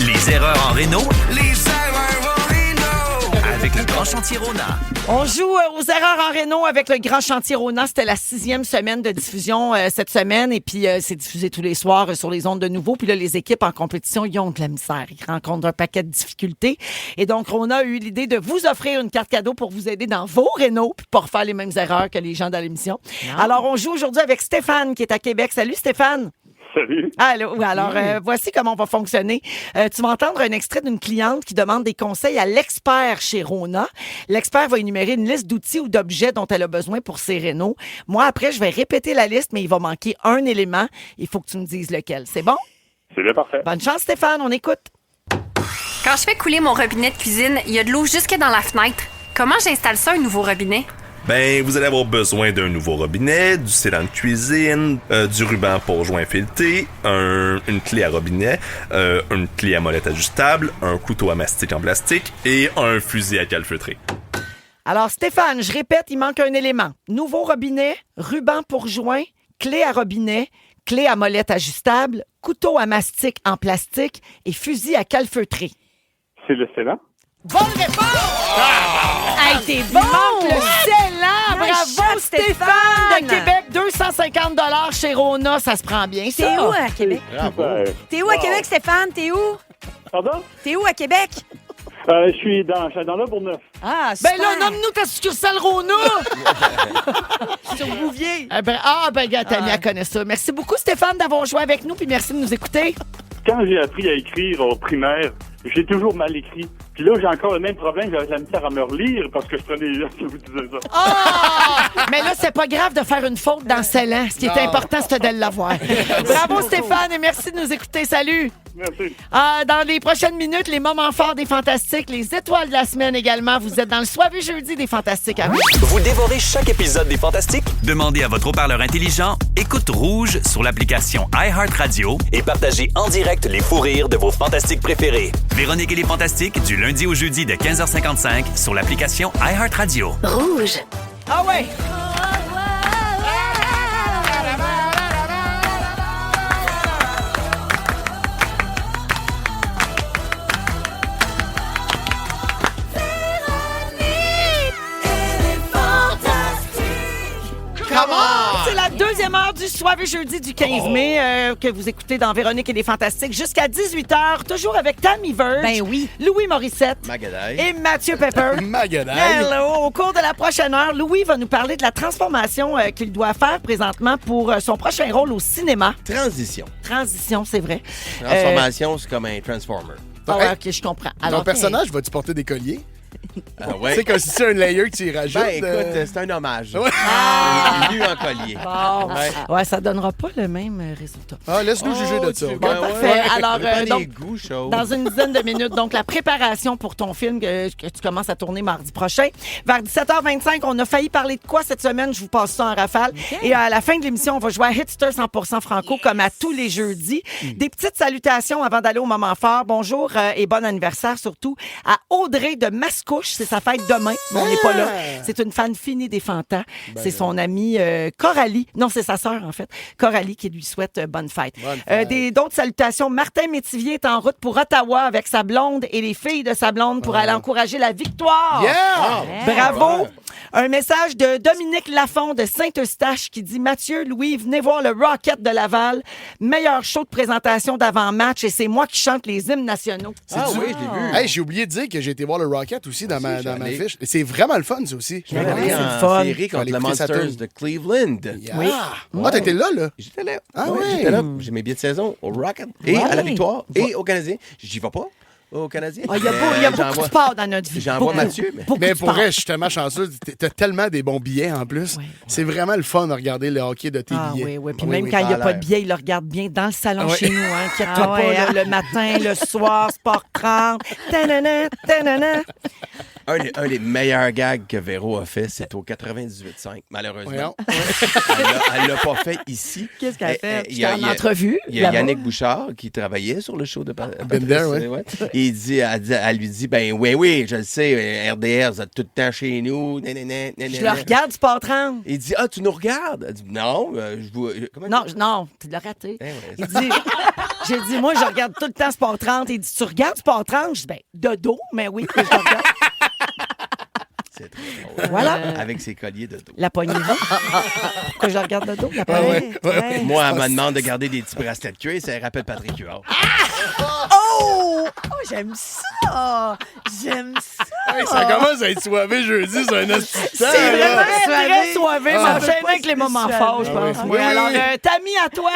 Les erreurs en réno. Les erreurs en réno. Avec le grand chantier Rona. On joue aux erreurs en réno avec le Grand Chantier Rona. C'était la 6e semaine de diffusion cette semaine. Et puis, c'est diffusé tous les soirs sur les ondes de nouveau. Puis là, les équipes en compétition, ils ont de la misère. Ils rencontrent un paquet de difficultés. Et donc, Rona a eu l'idée de vous offrir une carte cadeau pour vous aider dans vos rénos puis pas refaire les mêmes erreurs que les gens dans l'émission. Alors, on joue aujourd'hui avec Stéphane qui est à Québec. Salut, Stéphane. Salut. Allô. Alors, voici comment on va fonctionner. Tu vas entendre un extrait d'une cliente qui demande des conseils à l'expert chez Rona. L'expert va énumérer une liste d'outils ou d'objets dont elle a besoin pour ses rénaux. Moi, après, je vais répéter la liste, mais il va manquer un élément. Il faut que tu me dises lequel. C'est bon? C'est bien parfait. Bonne chance, Stéphane. On écoute. Quand je fais couler mon robinet de cuisine, il y a de l'eau jusque dans la fenêtre. Comment j'installe ça, un nouveau robinet? Ben, vous allez avoir besoin d'un nouveau robinet, du scellant de cuisine, du ruban pour joint fileté, une clé à robinet, une clé à molette ajustable, un couteau à mastic en plastique et un fusil à calfeutrer. Alors, Stéphane, je répète, il manque un élément. Nouveau robinet, ruban pour joint, clé à robinet, clé à molette ajustable, couteau à mastic en plastique et fusil à calfeutrer. C'est le scellant. Bonne réponse! Hey, t'es bon! Il manque le scellant! Nice Bravo, shot, Stéphane de Québec! 250 chez Rona, ça se prend bien, ça. T'es où à Québec? Super. T'es où à Québec, Stéphane? T'es où? Pardon? T'es où à Québec? Je suis dans le Bourgneuf. Ah, Ben super. là, nomme-nous ta succursale Rona! Sur Bouvier. Gars, Tammy, elle connaît ça. Merci beaucoup, Stéphane, d'avoir joué avec nous, puis merci de nous écouter. Quand j'ai appris à écrire au primaire, j'ai toujours mal écrit. Puis là, j'ai encore le même problème. J'avais la misère à me relire parce que je prenais les gens qui vous disaient ça. Oh! Mais là, c'est pas grave de faire une faute dans le scellant. Ce qui est important, c'est de l'avoir. Bravo, Stéphane, et merci de nous écouter. Salut! Merci. Dans les prochaines minutes, les moments forts des Fantastiques, les étoiles de la semaine également. Vous êtes dans le Soirée jeudi des Fantastiques à Rouge. Vous dévorez chaque épisode des Fantastiques? Demandez à votre haut-parleur intelligent, écoute Rouge sur l'application iHeartRadio et partagez en direct les fous rires de vos Fantastiques préférés. Véronique et les Fantastiques, du lundi au jeudi de 15h55 sur l'application iHeartRadio. Rouge. Ah ouais! C'est la deuxième heure du Soirée jeudi du 15 mai que vous écoutez dans Véronique et les Fantastiques jusqu'à 18h, toujours avec Tammy Verge, Ben oui. Louis Morissette Magadaï. et Mathieu Pepper. Magadaï. Hello! Au cours de la prochaine heure, Louis va nous parler de la transformation qu'il doit faire présentement pour son prochain rôle au cinéma. Transition. Transition, c'est vrai. Transformation, c'est comme un Transformer. Ah ouais, Hey, OK, je comprends. Ton Alors, personnage va-tu porter des colliers? Ah Tu ouais. sais, comme si c'est un layer que tu y rajoutes. Ben écoute, c'est un hommage. Ouais. Nu en collier. Bon. Ouais. Ouais, ça donnera pas le même résultat. Ah, laisse-nous juger de ça. tu- OK? Bon, parfait. Alors, Ça dépend donc, des goûts, chose. dans une dizaine de minutes, donc la préparation pour ton film que tu commences à tourner mardi prochain. Vers 17h25, on a failli parler de quoi cette semaine? Je vous passe ça en rafale. Et à la fin de l'émission, on va jouer à Hitster 100% Franco comme à tous les jeudis. Des petites salutations avant d'aller au moment fort. Bonjour et bon anniversaire surtout à Audrey de Mascouche. C'est sa fête demain, mais on n'est pas là. C'est une fan finie des Fantas. C'est son amie Coralie. Non, c'est sa sœur, en fait. Coralie qui lui souhaite bonne fête. Bonne fête. D'autres salutations. Martin Métivier est en route pour Ottawa avec sa blonde et les filles de sa blonde pour aller encourager la victoire. Yeah! Bravo! Un message de Dominique Lafont de Saint-Eustache qui dit « Mathieu, Louis, venez voir le Rocket de Laval. Meilleur show de présentation d'avant-match et c'est moi qui chante les hymnes nationaux. » Ah oui, je l'ai vu. Hey, j'ai oublié de dire que j'ai été voir le Rocket aussi dans ma fiche. C'est vraiment le fun, ça aussi. Je vais aller en série contre le Monsters de Cleveland. Yeah. Oui. Ah, t'étais là? J'étais là. Ah oui. J'étais là. J'ai mes billets de saison au Rocket et à la Victoire et au Canadien. J'y vais pas. Au Canadien. Il y a beaucoup de sport dans notre vie. J'envoie Mathieu. Mais pour vrai, je suis tellement chanceux. T'as tellement des bons billets en plus. Oui. C'est vraiment le fun de regarder le hockey de tes billets. Oui. Puis même quand il n'y a pas de billets, ils le regardent bien dans le salon chez nous. Inquiète-toi pas, le matin, le soir, Sport 30. Ta-na-na. Un des meilleurs gags que Véro a fait, c'est au 98.5, malheureusement. Elle l'a pas fait ici. Qu'est-ce qu'elle a fait? J'étais en entrevue. Il y a Yannick Bouchard qui travaillait sur le show de Et elle lui dit, ben oui, je le sais, RDR, vous êtes tout le temps chez nous. Je le regarde, Sport 30. Il dit, tu nous regardes? Elle dit, non, non, tu l'as raté. Il dit, j'ai dit, moi, je regarde tout le temps Sport 30. Il dit, tu regardes Sport 30? Je dis, ben, de dos, mais oui, que je le regarde. C'est très drôle. Voilà. Avec ses colliers de dos. La poignée de dos. Pourquoi je regarde de dos? La poignée. Moi, elle me demande de garder des petits bracelets de cuir, ça rappelle Patrick Huard. Oh, j'aime ça! Hey, ça commence à être soivé jeudi, c'est un hostie. C'est vraiment très soivé. M'enchaîner avec les moments forts, je pense. Oui, alors, Tammy, à toi.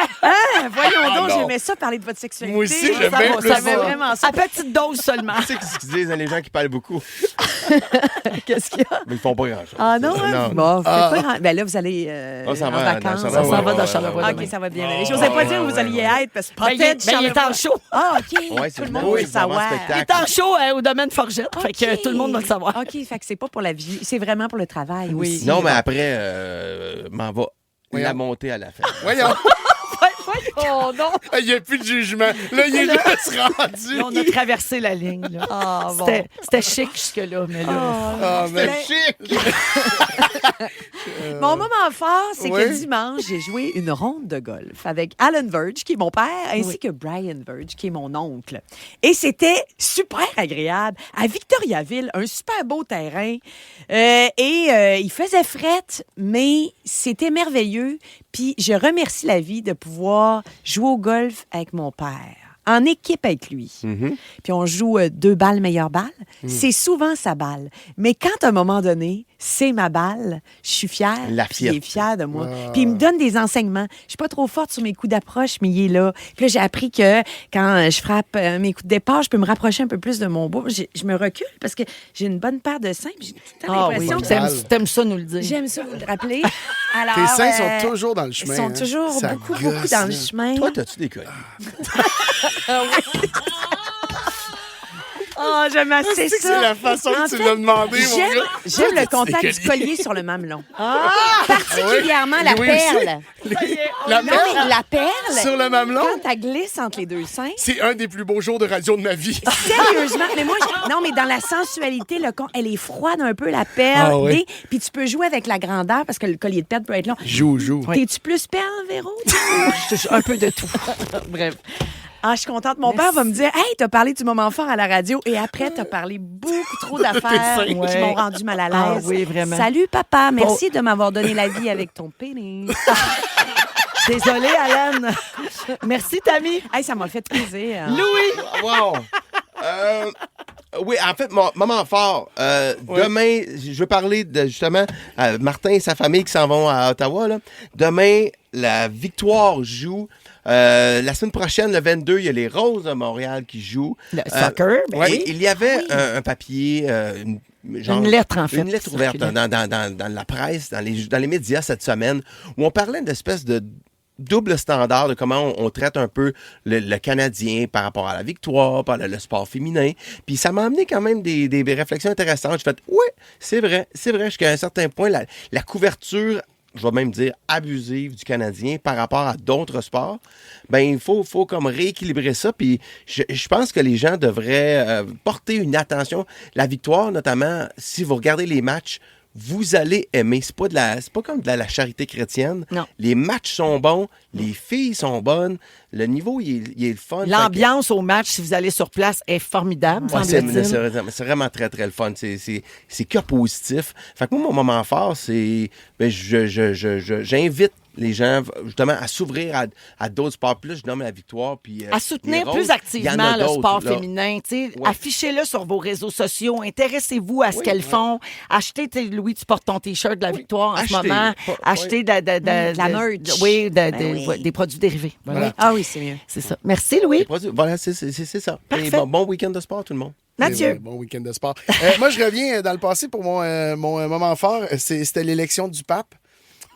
Voyons donc, j'aimais ça, parler de votre sexualité. Moi aussi, j'aime bien plus ça. Vraiment ça. À petite dose seulement. Tu sais ce qu'ils disent, les gens qui parlent beaucoup. Qu'est-ce qu'il y a? Mais ils font pas grand-chose. Ah non? Bon, ben là, vous allez en vacances. On s'en va dans Charlevoix. OK, ça va bien aller. Je n'osais pas dire où vous alliez être, parce que peut-être il est en show. Ah, OK. Tout le monde veut savoir. Il est en show au domaine Forgette. Fait que tout le monde va le savoir. OK, fait que c'est pas pour la vie, c'est vraiment pour le travail aussi. Non, mais après, m'en va la monter à la fin. Voyons. Oh non! Il n'y a plus de jugement. Là, il est juste rendu. Là, on a traversé la ligne. Là. C'était chic jusque-là, mais là... chic! Mon moment fort, c'est que dimanche, j'ai joué une ronde de golf avec Alan Verge, qui est mon père, ainsi que Brian Verge, qui est mon oncle. Et c'était super agréable. À Victoriaville, un super beau terrain. Il faisait frette, mais c'était merveilleux. Puis je remercie la vie de pouvoir jouer au golf avec mon père, en équipe avec lui. Puis on joue 2 balles, meilleure balle. C'est souvent sa balle. Mais quand, à un moment donné, c'est ma balle, je suis fière. Il est fier de moi. Puis il me donne des enseignements. Je suis pas trop forte sur mes coups d'approche, mais il est là. Puis là, j'ai appris que quand je frappe mes coups de départ, je peux me rapprocher un peu plus de mon beau. Je me recule parce que j'ai une bonne paire de seins. J'ai tout le temps l'impression que t'aimes ça nous le dire. J'aime ça vous le rappeler. Alors, tes seins sont toujours dans le chemin. Ils sont toujours beaucoup dans le chemin. Toi, t'as-tu des colliers? Oh, j'aime assez ça. C'est la façon que tu l'as demandé, mon gars. J'aime le contact du collier sur le mamelon. Particulièrement la perle. La perle. Sur le mamelon? Quand elle glisse entre les 2 seins. C'est un des plus beaux jours de radio de ma vie. Sérieusement. Mais moi, non, mais dans la sensualité, elle est froide un peu, la perle. Puis tu peux jouer avec la grandeur parce que le collier de perle peut être long. Joue. T'es-tu plus perle, Véro? Un peu de tout. Bref. Ah, je suis contente. Mon père va me dire « Hey, t'as parlé du moment fort à la radio et après, t'as parlé beaucoup trop d'affaires qui m'ont rendu mal à l'aise. Ah oui, vraiment. Salut, papa. Merci de m'avoir donné la vie avec ton pénis. Désolée, Alan. Merci, Tammy. Hey, ça m'a fait plaisir. Louis! Wow! Oui, en fait, mon moment fort. Demain, je veux parler de justement Martin et sa famille qui s'en vont à Ottawa. Là. Demain, la Victoire joue. La semaine prochaine, le 22, il y a les Roses de Montréal qui jouent. Le soccer. Il y avait un papier, une lettre, en fait. Une lettre ouverte dans la presse, dans les médias cette semaine, où on parlait d'espèce de double standard de comment on traite un peu le Canadien par rapport à la Victoire, par le sport féminin. Puis ça m'a amené quand même des réflexions intéressantes. J'ai fait, oui, c'est vrai, jusqu'à un certain point, la couverture, je vais même dire abusive du Canadien par rapport à d'autres sports, ben il faut comme rééquilibrer ça. Puis je pense que les gens devraient porter une attention. La Victoire, notamment, si vous regardez les matchs, vous allez aimer. C'est pas comme de la charité chrétienne. Non. Les matchs sont bons, les filles sont bonnes, le niveau, il est le fun. L'ambiance au match, si vous allez sur place, est formidable. Ouais, c'est vraiment très, très le fun. C'est que positif. Fait que moi, mon moment fort, c'est... j'invite les gens, justement, à s'ouvrir à d'autres sports. Puis là, je nomme la victoire. Puis, à soutenir plus activement le sport féminin. Affichez-le sur vos réseaux sociaux. Intéressez-vous à ce qu'elles font. Achetez, Louis, tu portes ton T-shirt de la victoire en ce moment. Achetez la merch. Oui, des produits dérivés. Voilà. Oui. Ah oui, c'est mieux. C'est ça. Merci, Louis. Voilà, c'est ça. Et bon week-end de sport, tout le monde. Mathieu. Bon week-end de sport. Moi, je reviens dans le passé pour mon moment fort. C'était l'élection du pape.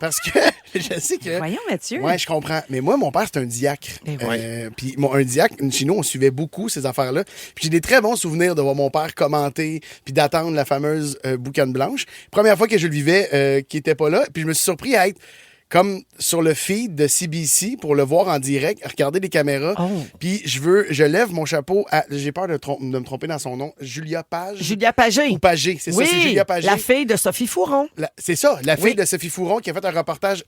Parce que je sais que... Voyons, Mathieu. Oui, je comprends. Mais moi, mon père, c'est un diacre. Puis un diacre, chez nous, on suivait beaucoup ces affaires-là. Puis j'ai des très bons souvenirs de voir mon père commenter puis d'attendre la fameuse boucane blanche. Première fois que je le vivais, qui était pas là. Puis je me suis surpris à être comme sur le feed de CBC pour le voir en direct, regarder les caméras. Puis je lève mon chapeau à... J'ai peur de me tromper dans son nom. Julia Page. Julia Pagé. Ou Pagé, c'est ça, c'est Julia Pagé. La fille de Sophie Fouron. C'est ça, la fille de Sophie Fouron qui a fait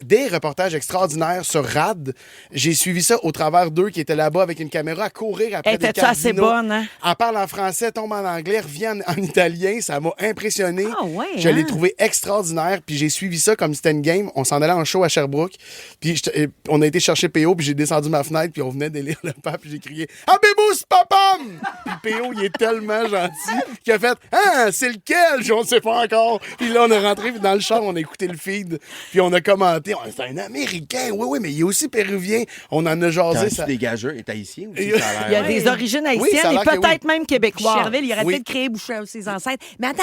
des reportages extraordinaires sur RAD. J'ai suivi ça au travers d'eux qui étaient là-bas avec une caméra à courir après des cardinaux. Était-tu assez bonne, hein? Elle parle en français, tombe en anglais, revient en italien. Ça m'a impressionné. Ah ouais, je l'ai trouvé extraordinaire. Puis j'ai suivi ça comme c'était une game. On s'en allait en show à Sherbrooke. Puis on a été chercher PO, puis j'ai descendu ma fenêtre, puis on venait d'élire le pape, puis j'ai crié « Abébous, papam! » Puis PO, il est tellement gentil qu'il a fait « Ah, c'est lequel? Je ne sais pas encore. » Puis là, on est rentré dans le char, on a écouté le feed, puis on a commenté. « C'est un Américain, oui, mais il est aussi péruvien. » On en a jasé. Ça... des gageurs est haïtien aussi, il y a des origines haïtiennes et peut-être même québécois. Cherville, il aurait peut-être créé boucher ses ancêtres. Mais attends,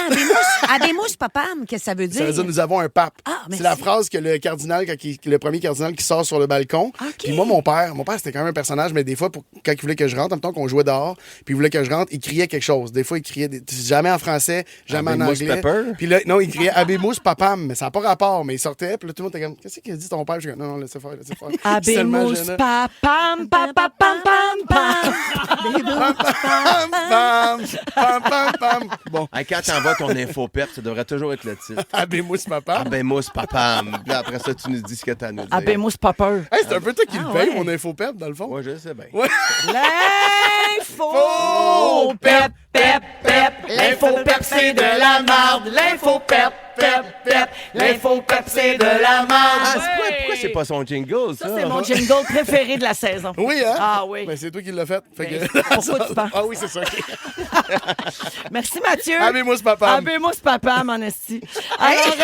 Abémous, papam, qu'est-ce que ça veut dire? Ça veut dire nous avons un pape. C'est la phrase que le cardinal, le premier cardinal qui sort sur le balcon. Puis moi, mon père, c'était quand même un personnage, mais des fois, quand il voulait que je rentre, en même temps qu'on jouait dehors, puis il voulait que je rentre, il criait quelque chose. Des fois, il criait jamais en français, jamais en anglais. Puis là, non, il criait Abémus papam, mais ça n'a pas rapport. Mais il sortait, puis là, tout le monde était comme, qu'est-ce qu'il a dit ton père? Je dis, non, laissez faire. Abémus papam, papam, pam, pam. Bon. Quand t'envoies ton info-pep, ça devrait toujours être le titre. Abémus papam. Abémus papam. Puis après ça, tu nous dis ce que t'as à nous dire. Abémus papeur. C'est un peu toi qui le paye, mon info-pep, dans le fond. Oui, je sais bien. L'info-pep, pep, pep. L'info-pep, c'est de la marde. L'info-pep, pep, pep. L'info-pep, c'est de la marde. Pourquoi c'est pas son jingle, ça? Ça, c'est mon jingle préféré de la saison. Oui, hein? Ah oui. Ben, c'est toi qui l'as fait. Pourquoi tu penses? Ah oui, c'est ça. Merci, Mathieu. Abémus papam. Abémus papam, mon esti. Alors...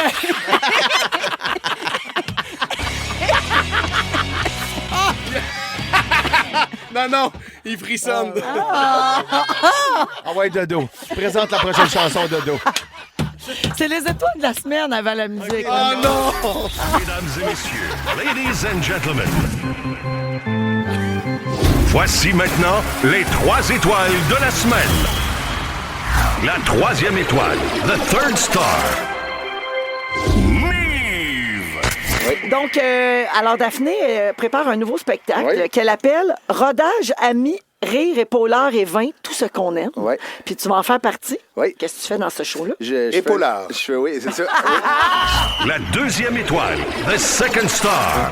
Non, il frissonne. Ah ouais, Dodo. Présente la prochaine chanson, Dodo. C'est les étoiles de la semaine avant la musique. Oh non! Mesdames et messieurs, ladies and gentlemen, voici maintenant les 3 étoiles de la semaine. La 3e étoile, the third star. Donc, alors Daphné prépare un nouveau spectacle qu'elle appelle « Rodage, amis, rire, épaulard et vin, tout ce qu'on aime ». Puis tu vas en faire partie. Qu'est-ce que tu fais dans ce show-là? Épaulard. Oui, c'est ça. La 2e étoile, the second star.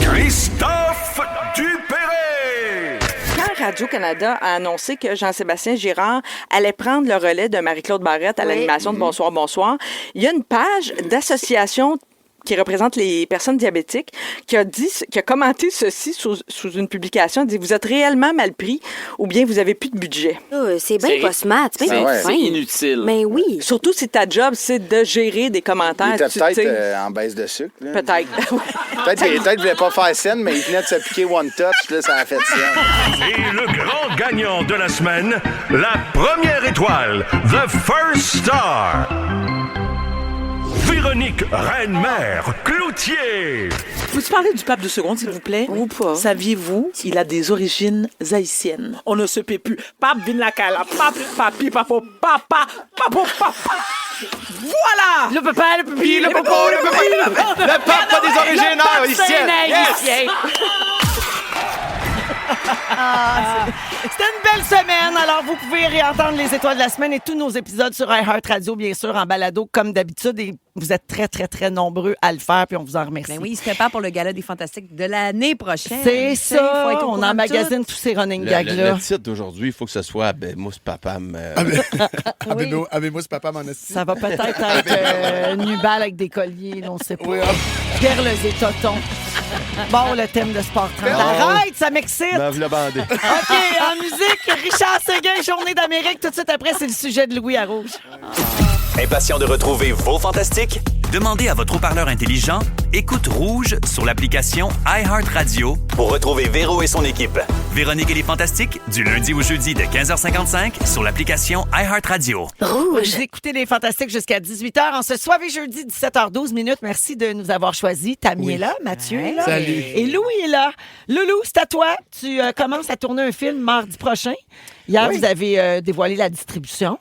Christophe Dupéré. Quand Radio-Canada a annoncé que Jean-Sébastien Girard allait prendre le relais de Marie-Claude Barrette à l'animation de Bonsoir, Bonsoir, il y a une page d'association qui représente les personnes diabétiques, qui a commenté ceci sous une publication, dit « Vous êtes réellement mal pris ou bien vous avez plus de budget. » C'est bien pas smart, c'est bien fin. C'est inutile. Mais oui. Surtout si ta job, c'est de gérer des commentaires. Il était peut-être en baisse de sucre. Là. Peut-être. Peut-être qu'il voulait pas faire scène, mais il venait de se piquer One Touch, là, ça a fait scène. Et le grand gagnant de la semaine, la première étoile, the first star. Véronique Reine-Mère Cloutier. Peux-tu parler du pape de seconde, s'il vous plaît? Ou pas. Saviez-vous qu'il a des origines haïtiennes? On ne se paie plus. Pape vin la cala. Pape, papi, papa, papa, papa, papa. Voilà! Le papa, le pipi, le popo, le papi, le pape a des origines haïtiennes. Yes! C'était une belle semaine. Alors, vous pouvez réentendre les étoiles de la semaine et tous nos épisodes sur iHeartRadio, bien sûr, en balado, comme d'habitude. Et vous êtes très, très, très nombreux à le faire, puis on vous en remercie. Ben oui, il se prépare pour le gala des Fantastiques de l'année prochaine. C'est Ça, il faut être ça. au On courant de emmagasine tous ces running gags-là. Le titre d'aujourd'hui, il faut que ce soit Abemous Papam. Abemous Papam en esti. Ça va peut-être être Nubal avec des colliers, on ne sait pas. Oui, Perles et totons. Bon, le thème de Sport 30. Arrête, ça m'excite. Ben, vous le bandez. OK, en musique, Richard Séguin, Journée d'Amérique. Tout de suite après, c'est le sujet de Louis à Rouge. Impatient de retrouver vos fantastiques? Demandez à votre haut-parleur intelligent Écoute Rouge sur l'application iHeartRadio pour retrouver Véro et son équipe. Véronique et les Fantastiques, du lundi au jeudi de 15h55 sur l'application iHeartRadio. Vous écoutez les Fantastiques jusqu'à 18h. En ce soir et jeudi, 17h12 minutes. Merci de nous avoir choisis. Tammy est là, Mathieu est là. Salut. Et Louis est là. Loulou, c'est à toi. Tu commences à tourner un film mardi prochain. Hier, vous avez dévoilé la distribution.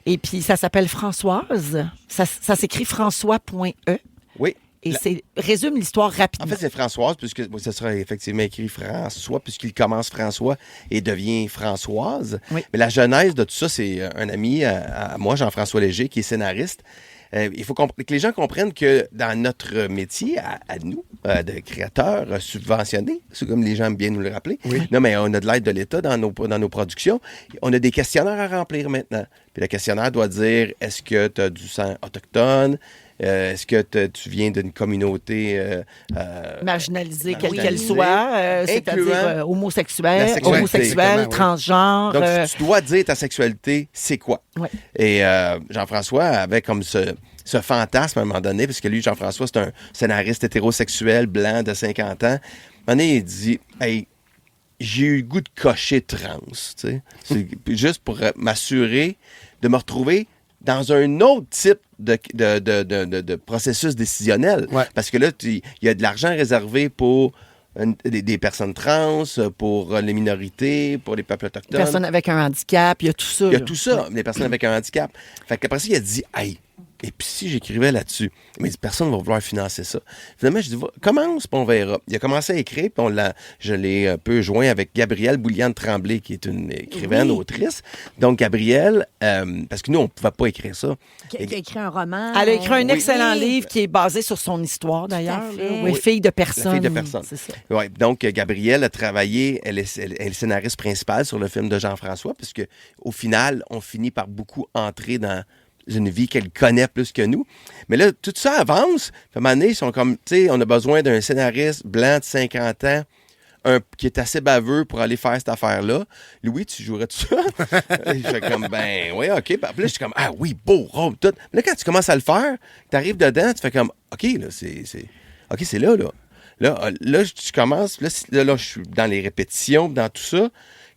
Et puis, ça s'appelle Françoise. Ça s'écrit François.e. Oui. Et résume l'histoire rapidement. En fait, c'est Françoise, puisque ça sera effectivement écrit François, puisqu'il commence François et devient Françoise. Oui. Mais la genèse de tout ça, c'est un ami à moi, Jean-François Léger, qui est scénariste. Il faut que les gens comprennent que dans notre métier, à nous, de créateurs subventionnés, c'est comme les gens aiment bien nous le rappeler, non, mais on a de l'aide de l'État dans nos productions. On a des questionnaires à remplir maintenant. Puis le questionnaire doit dire, est-ce que tu as du sang autochtone? Est-ce que tu viens d'une communauté marginalisée, quelle qu'elle soit, c'est-à-dire homosexuel, transgenre. Donc, tu dois dire ta sexualité, c'est quoi? Ouais. Et Jean-François avait comme ce fantasme à un moment donné, parce que lui, Jean-François, c'est un scénariste hétérosexuel, blanc, de 50 ans. À un moment donné, il dit, hey, j'ai eu le goût de cocher trans, tu sais. C'est juste pour m'assurer de me retrouver dans un autre type de processus décisionnel. Ouais. Parce que là, il y a de l'argent réservé pour des personnes trans, pour les minorités, pour les peuples autochtones. Les personnes avec un handicap, il y a tout ça. Il y a tout ça, les personnes avec un handicap. Fait qu'après ça, il a dit, hey, et puis si j'écrivais là-dessus, mais personne ne va vouloir financer ça. Finalement, je dis, commence, puis on verra. Il a commencé à écrire, puis je l'ai un peu joint avec Gabrielle Bouliane-Tremblay, qui est une écrivaine, autrice. Donc, Gabrielle, parce que nous, on ne pouvait pas écrire ça. Qui a écrit un roman. Elle a écrit un excellent livre qui est basé sur son histoire, d'ailleurs. Oui, Fille de personne. La Fille de personne. C'est ça. Ouais, donc, Gabrielle a travaillé, elle est scénariste principale sur le film de Jean-François, parce que au final, on finit par beaucoup entrer dans une vie qu'elle connaît plus que nous. Mais là, tout ça avance. À un moment donné, ils sont comme, tu sais, on a besoin d'un scénariste blanc de 50 ans, qui est assez baveux pour aller faire cette affaire-là. Louis, tu jouerais tout ça? Je fais comme, ben, oui, OK. Puis là, je suis comme, ah oui, beau, robe, tout. Mais là, quand tu commences à le faire, tu arrives dedans, tu fais comme, OK, là, OK, c'est là. Là, je commence, là, je suis dans les répétitions, dans tout ça.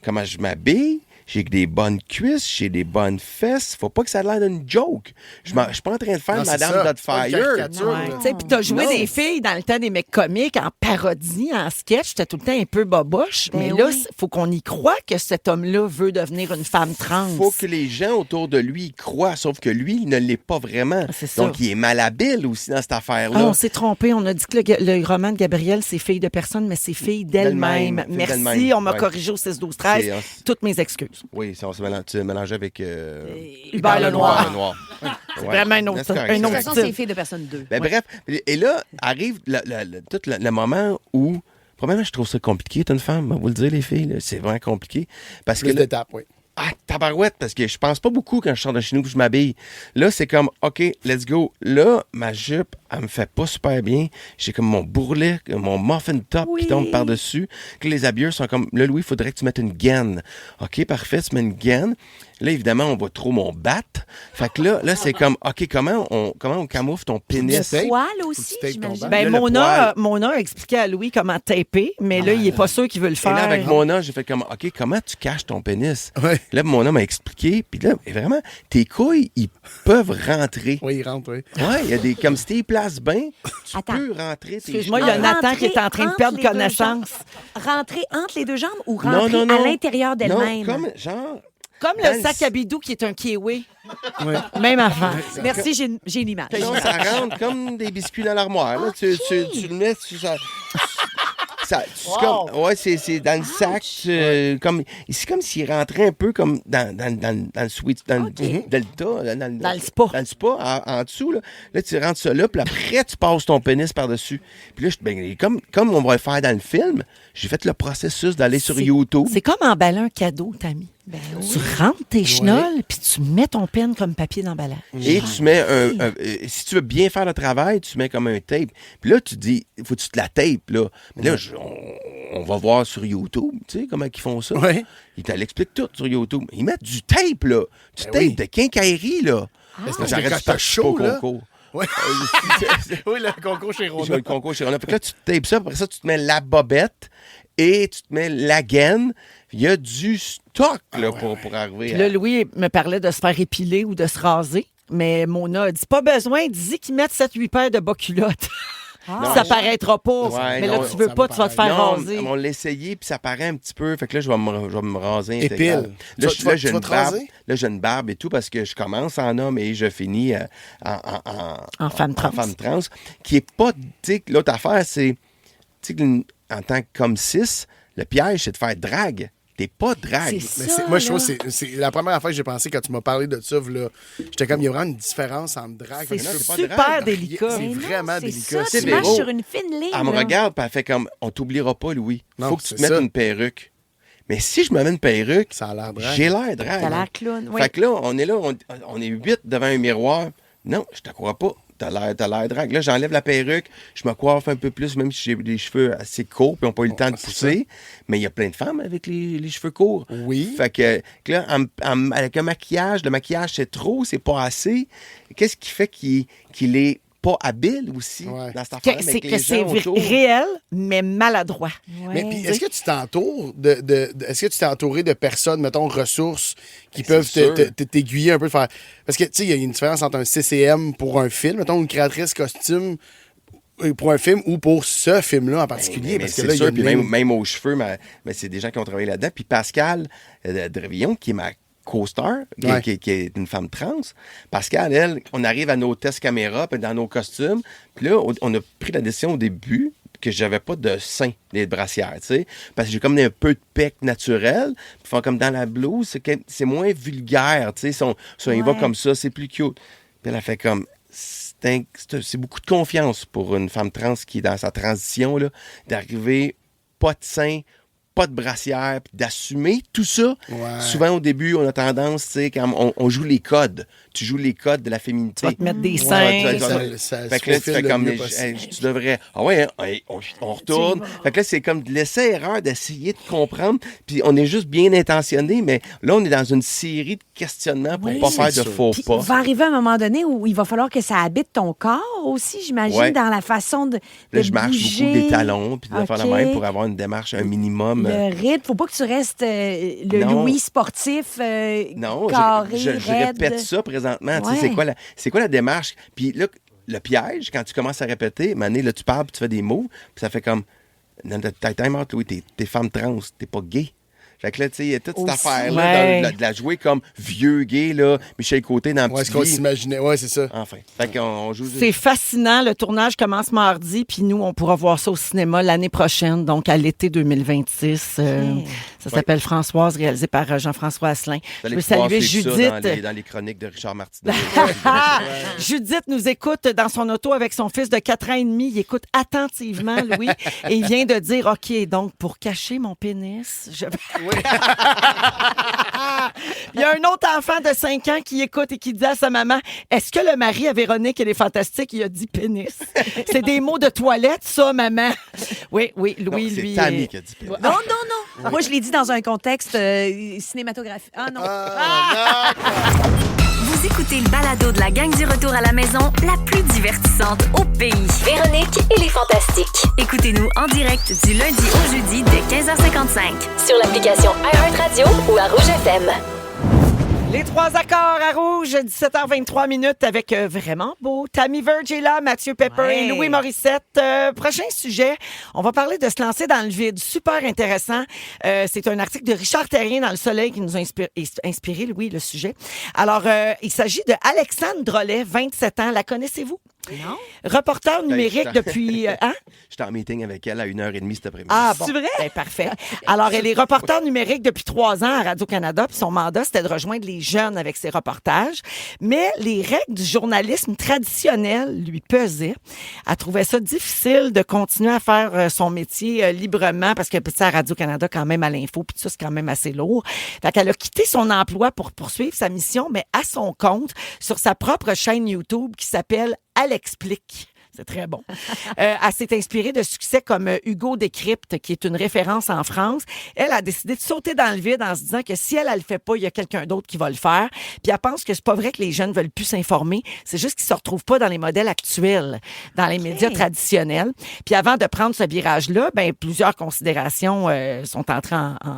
Comment je m'habille? J'ai des bonnes cuisses, j'ai des bonnes fesses. Faut pas que ça ait l'air d'une joke. Je suis pas en train de faire Madame Doubtfire. Tu sais, puis t'as joué des filles dans le temps des mecs comiques en parodie, en sketch. T'es tout le temps un peu boboche. Mais là, faut qu'on y croie que cet homme-là veut devenir une femme trans. Faut que les gens autour de lui y croient, sauf que lui, il ne l'est pas vraiment. C'est donc, il est malhabile aussi dans cette affaire-là. Ah, on s'est trompé. On a dit que le roman de Gabrielle, c'est Fille de personne, mais c'est Fille d'elle-même. Merci. On m'a corrigé au 6-12-13. Toutes mes excuses. Oui, on s'est mélangé avec Hubert Lenoir. C'est vraiment un autre De toute façon, c'est Fille de personne 2. Ben, bref, et là, arrive tout le moment où, probablement, je trouve ça compliqué, être une femme, on va vous le dire, les filles, là, c'est vraiment compliqué. Parce que d'étapes, oui. Ah, tabarouette, parce que je pense pas beaucoup quand je sors de chez nous que je m'habille. Là, c'est comme, OK, let's go. Là, ma jupe, elle me fait pas super bien. J'ai comme mon bourrelet, mon muffin top qui tombe par-dessus. Que les habilleurs sont comme, là, Louis, il faudrait que tu mettes une gaine. OK, parfait, tu mets une gaine. Là, évidemment, on voit trop mon bat. Fait que là, c'est comme, OK, comment on camoufle ton pénis? Le poil aussi, j'imagine. Ben, Mona a expliqué à Louis comment taper, mais là, il est pas sûr qu'il veut le faire. Et là, avec Mona, j'ai fait comme, OK, comment tu caches ton pénis? Ouais. Là, Mona m'a expliqué, puis là, vraiment, tes couilles, ils peuvent rentrer. Oui, ils rentrent, oui. Oui, il y a des, comme si tu les places bien, tu peux rentrer. Excuse-moi, il y a Nathan qui est en train de perdre connaissance. Rentrer entre les deux jambes ou rentrer à l'intérieur d'elle-même? Non, comme genre... Comme le sac à bidou qui est un kiwi. Ouais. Même affaire. Merci, j'ai une image. Non, ça rentre comme des biscuits dans l'armoire. Là, tu le mets, c'est dans le sac. C'est comme s'il rentrait un peu comme dans le sweet, dans le delta. Dans le spa. Dans le spa, en dessous. Là, tu rentres ça là, puis après, tu passes ton pénis par-dessus. Puis là, comme on va le faire dans le film, j'ai fait le processus d'aller sur YouTube. C'est comme emballer un cadeau, Tammy. Tu rentres tes chenolles, puis tu mets ton pen comme papier d'emballage. Et tu mets si tu veux bien faire le travail, tu mets comme un tape. Puis là, tu dis, il faut que tu te la tapes, là. Mais là, on va voir sur YouTube, tu sais, comment ils font ça. Ouais. Ils te l'expliquent tout sur YouTube. Ils mettent du tape, là. Du tape de quincaillerie, là. J'arrête quand t'as chaud, là. Concours. Oui. Oui, le concours chez Rona. Le concours chez Rona. Fait que là, tu te tapes ça. Après ça, tu te mets la bobette et tu te mets la gaine. Il y a du stock là, pour arriver. Puis là, Louis me parlait de se faire épiler ou de se raser. Mais Mona a dit pas besoin, dis qu'ils mettent 7-8 paires de bas culottes. Ça paraîtra pas. Ouais, mais là, tu veux pas, tu vas te faire raser. On l'a essayé, puis ça paraît un petit peu. Fait que là, je vais me raser. Épile. Là, j'ai une barbe. Là, j'ai une barbe et tout parce que je commence en homme et je finis en femme trans. En femme trans. Qui est pas. Tu sais, l'autre affaire, c'est. Tu sais, en tant que comme cis, le piège, c'est de faire drague. T'es pas drague. Moi, je trouve que c'est la première affaire que j'ai pensé quand tu m'as parlé de ça. J'étais comme, il y a vraiment une différence entre drague. C'est super délicat. C'est vraiment délicat. Ça, tu marches sur une fine ligne. Elle me regarde et elle fait comme, on t'oubliera pas, Louis. Faut que tu te mettes une perruque. Mais si je me mets une perruque, ça a l'air drague. J'ai l'air drague. T'as l'air clown, oui. Fait que là, on est 8 devant un miroir. Non, je te crois pas. T'as l'air drague. Là, j'enlève la perruque, je me coiffe un peu plus, même si j'ai les cheveux assez courts, puis ils n'ont pas eu le temps de pousser. Mais il y a plein de femmes avec les cheveux courts. Oui. Fait que là, avec un maquillage, le maquillage, c'est trop, c'est pas assez. Qu'est-ce qui fait qu'il est pas habile aussi dans cette affaire C'est que c'est réel, mais maladroit. Mais puis, est-ce que tu t'entoures est-ce que tu t'es entouré de personnes, mettons, ressources, qui peuvent t'aiguiller un peu? Parce que, tu sais, il y a une différence entre un CCM pour un film, mettons, une créatrice costume pour un film ou pour ce film-là en particulier. Parce que là, sûr, puis même aux cheveux, mais c'est des gens qui ont travaillé là-dedans. Puis Pascal Drevillon, qui est ma co-star, qui est une femme trans. Pascal, elle, on arrive à nos tests caméra, puis dans nos costumes. Puis là, on a pris la décision au début que j'avais pas de seins, des brassières, tu sais. Parce que j'ai comme un peu de pec naturel. Puis faire comme dans la blouse, c'est moins vulgaire, tu sais. Si on y va comme ça, c'est plus cute. Puis elle a fait comme... C'est beaucoup de confiance pour une femme trans qui est dans sa transition, là, d'arriver pas de seins, pas de brassière, puis d'assumer tout ça. Ouais. Souvent, au début, on a tendance, tu sais, quand on joue les codes. Tu joues les codes de la féminité. Tu vas te mettre des seins. Fait que là, tu fais comme... tu devrais... Ah ouais, on retourne. Fait que là, c'est comme de l'essai-erreur d'essayer de comprendre. Puis on est juste bien intentionné, mais là, on est dans une série de questionnements pour pas faire de faux pas. Il va arriver un moment donné où il va falloir que ça habite ton corps aussi, j'imagine, dans la façon de là, je marche bouger. beaucoup des talons, puis de faire la même pour avoir une démarche, un minimum. Le rythme, faut pas que tu restes Louis sportif, non, carré, je répète ça présentement. Ouais. C'est quoi la démarche? Puis là, le piège, quand tu commences à répéter, Mané, là, tu parles, puis tu fais des mots, puis ça fait comme... Time out, Louis, t'es femme trans, t'es pas gay. Fait que là, tu sais, il y a toute cette affaire-là de la jouer comme vieux gay, là, Michel Côté dans Petit ce qu'on s'imaginait. Ouais, c'est ça. Enfin. Fait qu'on joue... C'est fascinant. Le tournage commence mardi, puis nous, on pourra voir ça au cinéma l'année prochaine, donc à l'été 2026. Ça s'appelle Françoise, réalisé par Jean-François Asselin. Je veux saluer Judith. Dans les chroniques de Richard Martineau. Judith nous écoute dans son auto avec son fils de 4 ans et demi. Il écoute attentivement, Louis, et il vient de dire, OK, donc pour cacher mon pénis, je... Oui. Il y a un autre enfant de 5 ans qui écoute et qui dit à sa maman, est-ce que le mari à Véronique, elle est fantastique, il a dit pénis. C'est des mots de toilette, ça, maman. Oui, Louis, lui... C'est Tammy qui a dit pénis. Non. Oui. Moi, je l'ai dit dans un contexte cinématographique. Ah non. Vous écoutez le balado de la gang du retour à la maison, la plus divertissante au pays. Véronique et les Fantastiques. Écoutez-nous en direct du lundi au jeudi dès 15h55. Sur l'application iHeartRadio ou à Rouge FM. Les 3 accords à Rouge, 17h23 minutes avec vraiment beau. Tammy Verge est là, Mathieu Pepper et Louis Morissette. Prochain sujet, on va parler de se lancer dans le vide. Super intéressant. C'est un article de Richard Terrien dans Le Soleil qui nous a inspiré, Louis, le sujet. Alors, il s'agit de Alexandre Drolet, 27 ans. La connaissez-vous? Non. Reporter numérique depuis... J'étais en meeting avec elle à 1h30 cet après-midi. Ah, bon. C'est vrai? Ben, parfait. Alors, elle est reporter numérique depuis 3 ans à Radio-Canada, puis son mandat, c'était de rejoindre les jeunes avec ses reportages. Mais les règles du journalisme traditionnel lui pesaient. Elle trouvait ça difficile de continuer à faire son métier librement, parce que, tu sais, à Radio-Canada, quand même, à l'info, puis tout ça, c'est quand même assez lourd. Fait qu'elle a quitté son emploi pour poursuivre sa mission, mais à son compte, sur sa propre chaîne YouTube qui s'appelle Elle explique. C'est très bon. Elle s'est inspirée de succès comme Hugo Décrypte, qui est une référence en France. Elle a décidé de sauter dans le vide en se disant que si elle ne le fait pas, il y a quelqu'un d'autre qui va le faire. Puis elle pense que c'est pas vrai que les jeunes veulent plus s'informer. C'est juste qu'ils se retrouvent pas dans les modèles actuels, dans les médias traditionnels. Puis avant de prendre ce virage-là, ben plusieurs considérations sont entrées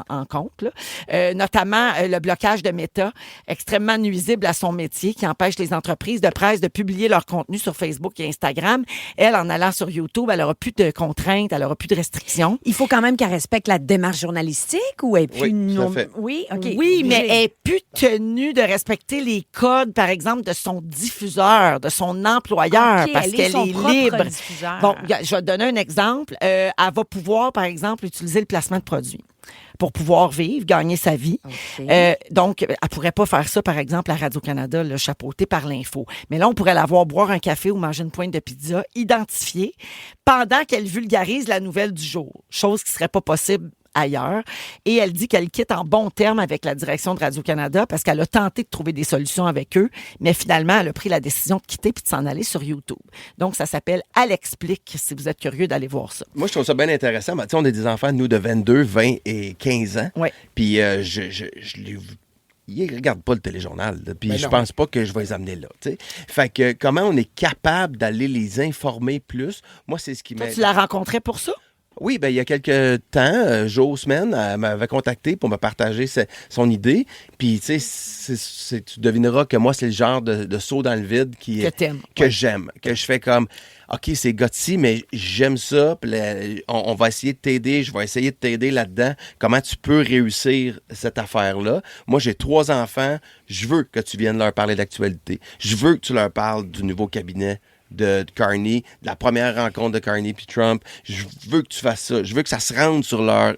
en compte. Là. Notamment le blocage de Meta, extrêmement nuisible à son métier, qui empêche les entreprises de presse de publier leur contenu sur Facebook et Instagram. Elle, en allant sur YouTube, elle n'aura plus de contraintes, elle n'aura plus de restrictions. Il faut quand même qu'elle respecte la démarche journalistique ou elle est plus... Oui, tout à fait. Oui, OK. Oui, mais elle n'est plus tenue de respecter les codes, par exemple, de son diffuseur, de son employeur, OK, parce qu'elle est libre. Diffuseur. Bon, je vais te donner un exemple. Elle va pouvoir, par exemple, utiliser le placement de produits pour pouvoir vivre, gagner sa vie. Okay. Donc, elle ne pourrait pas faire ça, par exemple, à Radio-Canada, là, chapeautée par l'info. Mais là, on pourrait la voir boire un café ou manger une pointe de pizza, identifiée, pendant qu'elle vulgarise la nouvelle du jour. Chose qui ne serait pas possible ailleurs. Et elle dit qu'elle quitte en bons termes avec la direction de Radio-Canada parce qu'elle a tenté de trouver des solutions avec eux, mais finalement, elle a pris la décision de quitter puis de s'en aller sur YouTube. Donc, ça s'appelle Elle explique, si vous êtes curieux d'aller voir ça. Moi, je trouve ça bien intéressant. Ben, on a des enfants, nous, de 22, 20 et 15 ans. Ouais. Puis, ils ne regardent pas le téléjournal. Là, puis, je pense pas que je vais les amener là. T'sais. Fait que comment on est capable d'aller les informer plus? Moi, c'est ce qui m'aide. Tu la rencontrais pour ça? Oui, ben il y a quelques temps, jours, semaines, elle m'avait contacté pour me partager son idée. Puis, tu sais, tu devineras que moi, c'est le genre de saut dans le vide que j'aime. Que je fais comme, OK, c'est gutsy, mais j'aime ça. Puis on va essayer de t'aider. Je vais essayer de t'aider là-dedans. Comment tu peux réussir cette affaire-là? Moi, j'ai 3 enfants. Je veux que tu viennes leur parler d'actualité. Je veux que tu leur parles du nouveau cabinet de Carney, de la première rencontre de Carney puis Trump. Je veux que tu fasses ça. Je veux que ça se rende sur leur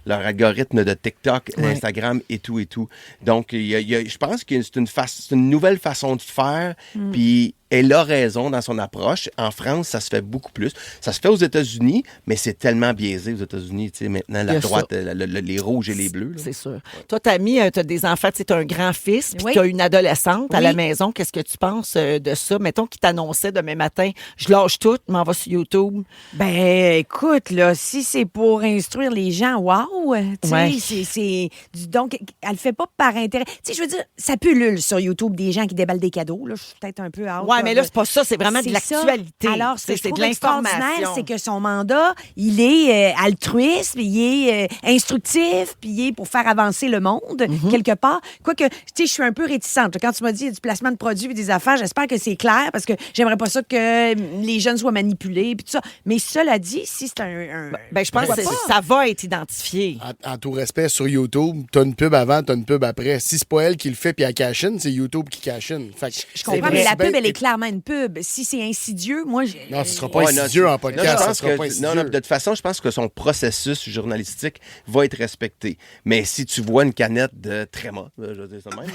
algorithme de TikTok, Instagram et tout et tout. Donc, je pense que c'est une nouvelle façon de faire. Puis, elle a raison dans son approche. En France, ça se fait beaucoup plus. Ça se fait aux États-Unis, mais c'est tellement biaisé aux États-Unis. Tu sais, maintenant, la droite, les rouges et les bleus. Là. C'est sûr. Toi, Tammy, tu as des enfants, tu as un grand-fils, puis tu as une adolescente à la maison. Qu'est-ce que tu penses de ça? Mettons qu'il t'annonçait demain matin, je lâche tout, m'en va sur YouTube. Ben, écoute, là, si c'est pour instruire les gens, wow! Tu sais, donc, elle le fait pas par intérêt. Tu sais, je veux dire, ça pullule sur YouTube des gens qui déballent des cadeaux. Là, je suis peut-être un peu out. Oui, mais là, c'est pas ça, c'est vraiment de l'actualité. Alors, ce que je c'est trouve de l'information. extraordinaire, c'est que son mandat, il est altruiste, il est instructif, puis il est pour faire avancer le monde, quelque part. Quoique, tu sais, je suis un peu réticente. Quand tu m'as dit il y a du placement de produits et des affaires, j'espère que c'est clair, parce que j'aimerais pas ça que les jeunes soient manipulés, puis tout ça. Mais cela dit, si c'est je pense que ça va être identifié. En tout respect, sur YouTube, t'as une pub avant, t'as une pub après. Si c'est pas elle qui le fait puis elle cash-in, c'est YouTube qui cash-in. Je comprends, mais la pub, elle est clairement une pub. Si c'est insidieux, moi... Non, ce sera pas insidieux en podcast. De toute façon, je pense que son processus journalistique va être respecté. Mais si tu vois une canette de Tréma, je vais dire ça de même.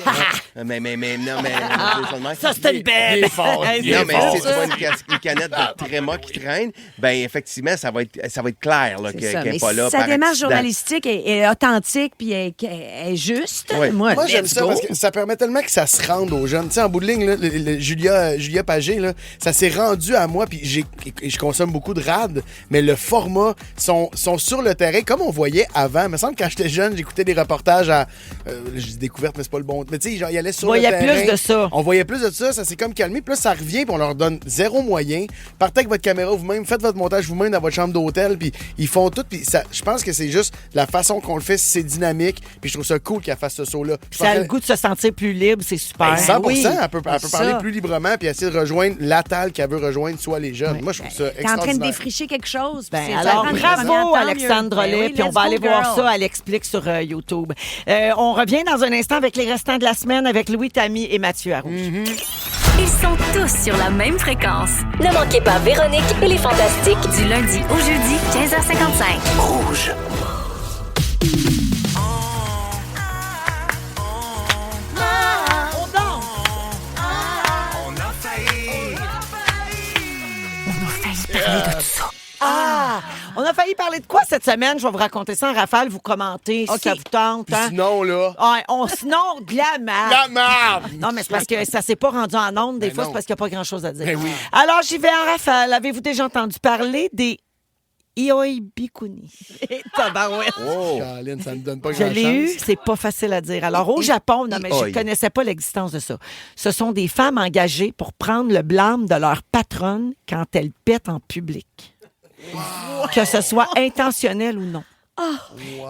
Ça, c'était une belle. Non, mais si tu vois une canette de Tréma qui traîne, ben effectivement, ça va être clair qu'elle n'est pas là. Sa démarche journalistique est authentique puis est juste. Ouais. Moi, j'aime ça parce que ça permet tellement que ça se rende aux jeunes. Tu sais, en bout de ligne, là, Julia Pagé, là, ça s'est rendu à moi, puis je consomme beaucoup de rad, mais le format sont sur le terrain, comme on voyait avant. Il me semble que quand j'étais jeune, j'écoutais des reportages à... je dis découverte, mais c'est pas le bon... Mais tu sais, genre, ils allaient sur le terrain. On voyait plus de ça. On voyait plus de ça, ça s'est comme calmé. Puis là, ça revient, puis on leur donne 0 moyen. Partez avec votre caméra vous-même, faites votre montage vous-même dans votre chambre d'hôtel, puis ils font tout. Puis je pense que c'est juste la façon qu'on le fait, c'est dynamique. Puis je trouve ça cool qu'elle fasse ce saut-là. Ça a le goût de se sentir plus libre, c'est super. 100%, oui, elle peut parler plus librement, puis essayer de rejoindre la talle qu'elle veut rejoindre, soit les jeunes. Oui. Moi, je trouve ça extraordinaire. T'es en train de défricher quelque chose. Alors, bravo, Alexandre Drolet. Puis on va aller voir ça. Elle explique sur YouTube. On revient dans un instant avec les restants de la semaine avec Louis, Tammy et Mathieu Arrouge. Ils sont tous sur la même fréquence. Ne manquez pas Véronique et les Fantastiques. Du lundi au jeudi, 15h55. Rouge. Parler de tout ça. On a failli parler de quoi cette semaine? Je vais vous raconter ça en rafale, vous commentez si ça vous tente. Hein? Sinon, là. Sinon, de la merde. La merde! Non, mais c'est parce que ça s'est pas rendu en ondes. Des fois, non. c'est parce qu'il n'y a pas grand-chose à dire. Ben oui. Alors, j'y vais en rafale. Avez-vous déjà entendu parler des Ioibikuni? Tabarouette. Caroline, ça ne donne pas Je grand-chance. l'ai eu, c'est pas facile à dire. Alors, au Japon, non, mais je ne connaissais pas l'existence de ça. Ce sont des femmes engagées pour prendre le blâme de leur patronne quand elles pètent en public. Que ce soit intentionnel ou non.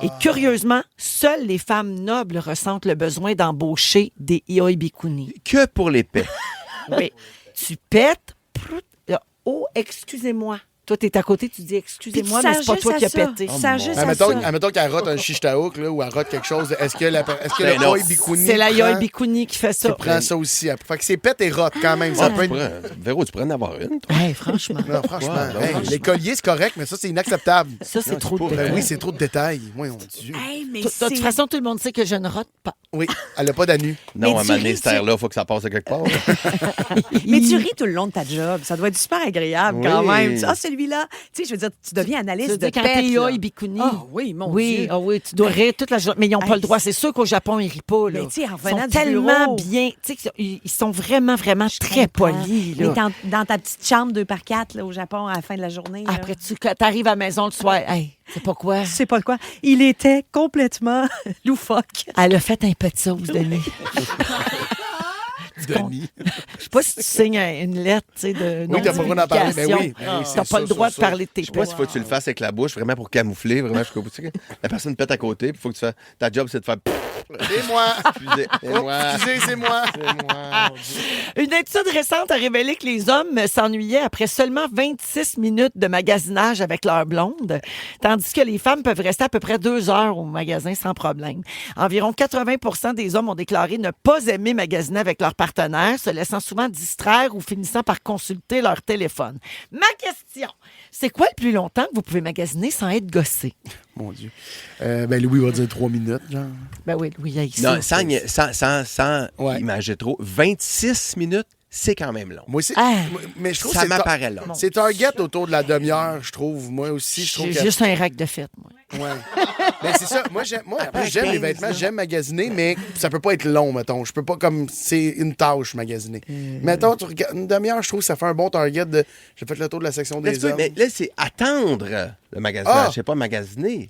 Et curieusement, seules les femmes nobles ressentent le besoin d'embaucher des Ioibikuni. Que pour les pets. Oui. Tu pètes. Oh, excusez-moi. Toi, t'es à côté, tu dis excusez-moi, mais c'est pas toi qui as pété. Admettons qu'elle rote un shish-taouk ou elle rote quelque chose. Est-ce que le Ioibikuni... C'est la Ioibikuni qui fait ça. Qui prend ça aussi. Fait que c'est pète et rote quand même. Ça peut être... Véro, tu pourrais en avoir une. Hey, franchement. Non, franchement. Les colliers, c'est correct, mais ça, c'est inacceptable. Ça, c'est trop de détails. Oui, c'est trop de détails. Moi, mon Dieu. De toute façon, tout le monde sait que je ne rote pas. Oui, elle n'a pas d'anus. Non, à un moment donné, cette terre-là, il faut que ça passe à quelque part. Mais tu ris tout le long de ta job. Ça doit être super agréable quand même. Celui-là, tu sais, je veux dire, tu deviens analyste de quand pète. t'es Ioibikuni. Oui, mon Dieu. Oui, tu dois rire toute la journée. Mais ils n'ont pas le droit. C'est sûr qu'au Japon, ils rient pas. Là. Mais tu sais, en ils revenant sont du tellement bureau. bien. Tu sais, ils sont vraiment, vraiment très polis. Mais Là. dans ta petite chambre 2x4 là, au Japon à la fin de la journée. Là. Après, quand t'arrives à la maison le soir, hey, c'est pas quoi. C'est pas quoi. Il était complètement loufoque. Elle a fait un peu de sauce de nuit. Denis. Je sais pas si tu signes une lettre, tu sais, de Oui, t'as pas le droit d'en parler. Ben oui, t'as pas le droit de parler de tes Je sais pas s'il faut que tu le fasses avec la bouche, vraiment pour camoufler, vraiment jusqu'au bout. Tu sais, la personne pète à côté, puis il faut que tu fasses... Ta job, c'est de faire... C'est moi! Excusez, c'est moi! Une étude récente a révélé que les hommes s'ennuyaient après seulement 26 minutes de magasinage avec leur blonde, tandis que les femmes peuvent rester à peu près 2 heures au magasin sans problème. Environ 80% des hommes ont déclaré ne pas aimer magasiner avec leur partenaire, se laissant souvent distraire ou finissant par consulter leur téléphone. Ma question, c'est quoi le plus longtemps que vous pouvez magasiner sans être gossé? Mon Dieu. Louis va dire 3 minutes, genre. Ben oui, Louis, il y a Non, sans imager trop, 26 minutes, c'est quand même long. Moi aussi. Mais je trouve ça que m'apparaît long. C'est target autour de la demi-heure, je trouve. Moi aussi, je trouve J'ai juste un rack de fête, moi. Ouais. Mais c'est ça. Moi, j'aime les vêtements, j'aime magasiner, mais ça peut pas être long, mettons. Je peux pas comme... C'est une tâche, magasiner. Mettons, tu regardes une demi-heure, je trouve que ça fait un bon target de... J'ai fait le tour de la section des hommes. Mais là, c'est attendre le magasinage, c'est pas magasiner.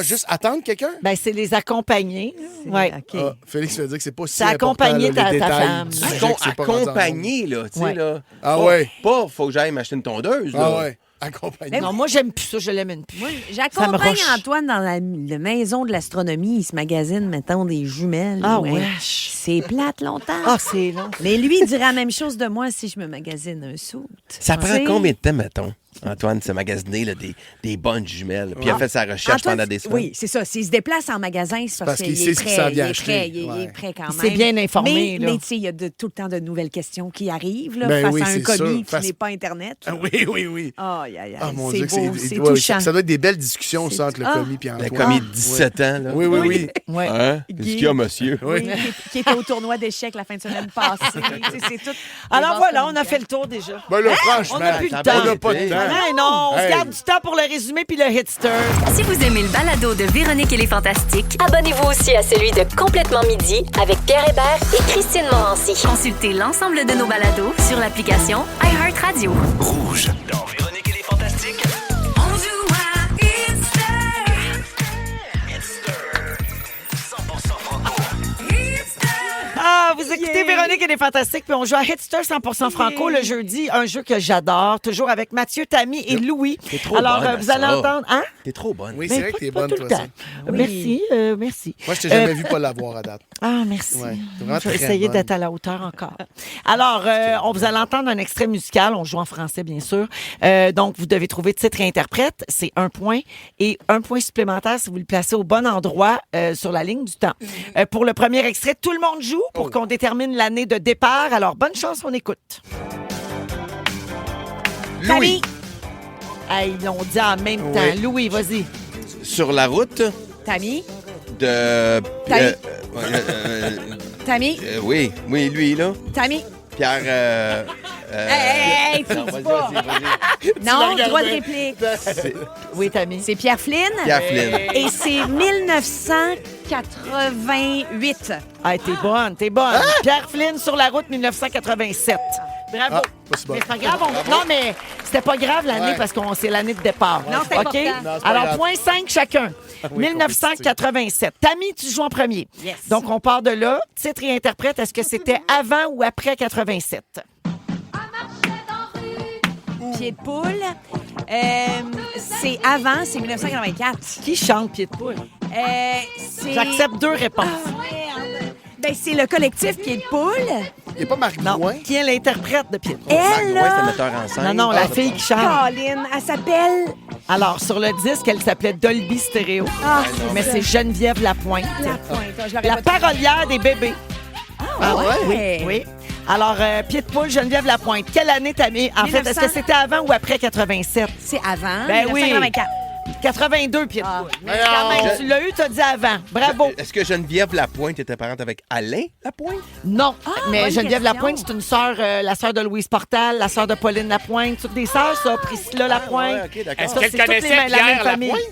Juste attendre quelqu'un? Ben, c'est les accompagner. Ouais. Félix veut dire que c'est pas si c'est accompagner ta femme. Accompagner, là, tu sais, là. Ah ouais. Pas, faut que j'aille m'acheter une tondeuse, là. Ah ouais. Accompagner. Non, moi, j'aime plus ça, je l'aime plus. Moi, j'accompagne Antoine dans la maison de l'astronomie. Il se magasine, mettons, des jumelles. Ah ouais. wesh. C'est plate longtemps. Ah, c'est long. Mais lui, il dirait la même chose de moi si je me magasine un suit. Ça prend combien de temps, mettons, Antoine, de se magasiner là, des bonnes jumelles? Puis il a fait sa recherche pendant des semaines. Oui, c'est ça. S'il se déplace en magasin, c'est parce qu'il sait ce qu'il s'en vient acheter. Il est prêt quand même. C'est bien informé. Mais tu sais, il y a tout le temps de nouvelles questions qui arrivent là, Ben face oui, à un c'est commis sûr. qui n'est pas Internet. Oui. Aïe, aïe, aïe. Ah, mon c'est Dieu, beau, c'est touchant. Ça doit être des belles discussions, ça, entre le commis et Antoine. Le commis de 17 ans, là. Oui. Ouais. Hein? Qu'est-ce qu'il y a, monsieur? Oui, qui était au tournoi d'échecs la fin de semaine passée. C'est tout. Alors voilà, on a fait le tour déjà. Ben là, franchement, on n'a plus le ça temps. va On n'a pas de été. temps. Non, on se garde du temps pour le résumé puis le hitster. Si vous aimez le balado de Véronique et les Fantastiques, Abonnez-vous aussi à celui de Complètement Midi avec Pierre Hébert et Christine Morancy. consultez l'ensemble de nos balados sur l'application iHeartRadio. Rouge. Dans Véronique et les Fantastiques. On joue à Hitster. Hitster. 100% franco. Ah, vous écoutez Véronique et les Fantastiques, puis on joue à Hitster 100% franco le jeudi, un jeu que j'adore, toujours avec Mathieu, Tammy et Louis. T'es trop Alors, bonne à vous allez ça. entendre... Hein? T'es trop bonne. Oui, Ben, c'est vrai pas- que t'es pas bonne, tout toi, le ça. temps. Merci. Moi, je t'ai jamais vu pas l'avoir à date. Ah, merci. Ouais, t'es Je vraiment vais très essayer bonne. d'être à la hauteur encore. Alors, vous allez entendre un extrait musical. On joue en français, bien sûr. Donc, vous devez trouver titre et interprète. C'est 1 point. Et 1 point supplémentaire si vous le placez au bon endroit sur la ligne du temps. Pour le premier extrait, tout le monde joue pour on détermine l'année de départ. Alors, bonne chance, on écoute. Louis. Hey, ils l'ont dit en même temps. Louis, vas-y. Sur la route Tammy. de... Tammy. Tammy. Oui, lui, là. Tammy. Pierre... Hey, tu non, dis vas-y, pas. vas-y. Non, droit de réplique. Oui, Tammy. C'est Pierre Flynn. Pierre Flynn. Et c'est 1988. Ah, t'es bonne. Pierre Flynn sur la route 1987. Bravo. Ah, pas si bon. Mais c'est pas grave. Non, mais c'était pas grave l'année parce que c'est l'année de départ. Non, c'est OK? important. Non, c'est pas Alors, grave. point 5 chacun. Oui, 1987. Tammy, tu joues en premier. Yes. Donc, on part de là. Titre et interprète, est-ce que c'était avant ou après 87? Pied de poule. C'est avant, c'est 1984. Qui chante Pied de poule? C'est... J'accepte 2 réponses. Ben, c'est le collectif Pied de poule. Il n'y a pas Marc Non. Bouin? Qui est l'interprète de Pied de poule? Elle, Marc Gouin, c'est un là, metteur en scène. Non, la fille qui chante. Colin, elle s'appelle... Alors, sur le disque, elle s'appelait Dolby Stereo. Ah, Mais c'est Geneviève Lapointe. je l'aurais La pas parolière des bébés. Ah Oui, oui. Alors, Pied de poule, Geneviève Lapointe. Quelle année t'as mis? En fait, est-ce que c'était avant ou après 87? C'est avant, Ben oui. 1984. 82, Pied de poule. Mais Mais quand non. même, tu l'as eu, t'as dit avant. Bravo. Est-ce que Geneviève Lapointe était parente avec Alain Lapointe? Non, mais bonne Geneviève question. Lapointe, c'est une sœur, la sœur de Louise Portal, la sœur de Pauline Lapointe. Toutes des sœurs, ça. Priscilla Lapointe. ouais, OK, d'accord. Ça, Est-ce qu'elle c'est toutes connaissait les la même Pierre famille. Lapointe?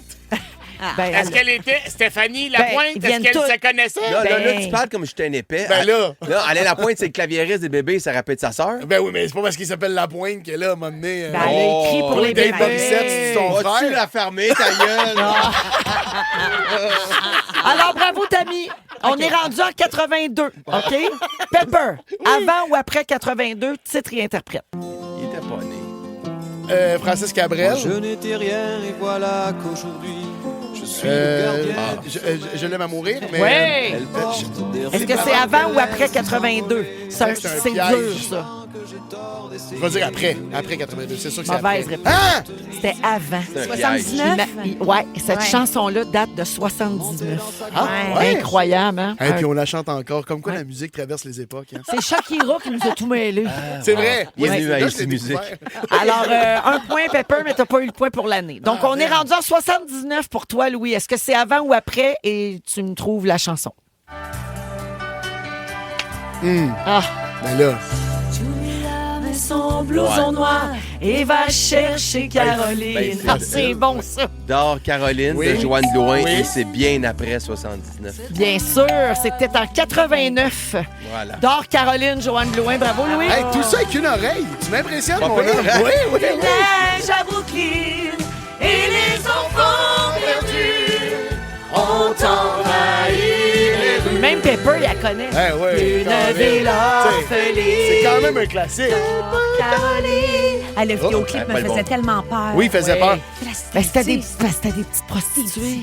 Ben, Est-ce qu'elle était Stéphanie Lapointe? ils Est-ce viennent qu'elle toutes. se connaissait? Là, Ben- tu parles comme j'étais un épais. Ben là. Alain Lapointe, c'est le claviériste des bébés, ça rappelle de sa sœur. Ben oui, mais c'est pas parce qu'il s'appelle Lapointe qu'elle a, à un moment donné... Ben, elle a écrit pour Oh, les Dave bébés. Morissette, c'est ton Vas-tu frère? la fermer, ta gueule? Alors, bravo, Tammy. On est rendu en 82, OK? Pepper, avant ou après 82, titre et interprète. Il était pas né. Francis Cabrel. n'étais rien et voilà qu'aujourd'hui, je suis Je l'aime à mourir, mais... Ouais. Est-ce que c'est avant ou après 82? C'est un C'est piège. dur, ça. Je vais dire après. Après 82, c'est sûr que c'est Mauvaise après. réponse. Ah! C'était avant. C'est un 79? Ouais, cette Ouais. chanson-là date de 79. Ah, ouais. Incroyable, hein? Et puis on la chante encore. Comme quoi la musique traverse les époques. Hein. C'est Shakira qui nous a tout mêlé. C'est vrai. Il est Ouais, venu à là, ici je l'ai musique. découvert. Alors, un point, Pepper, mais t'as pas eu le point pour l'année. Donc, on est merde. rendu en 79 pour toi, Louis. Est-ce que c'est avant ou après? Et tu me trouves la chanson. Ah. Ben là, Son blouson noir et va chercher Caroline. Ben, Ah, c'est bon, ça. D'Or Caroline Oui. de Joanne Blouin Oui. et c'est bien après 79. Bien sûr, c'était en 89. Voilà. D'Or Caroline, Joanne Blouin. Bravo, Louis. hey, tout ça avec une oreille. Tu m'impressionnes, Pas mon pire, homme. hein? Oui, oui, oui. Neige à Brooklyn et les enfants perdus ont envahi les rues. Même Pepper, il la connaît. Eh oui, Une quand même. ville T'sais, orpheline. C'est quand même un classique. Caroline. Ah, le vidéoclip pas me le faisait bon. tellement peur. Oui, il faisait peur. Ben, c'était des petites prostituées.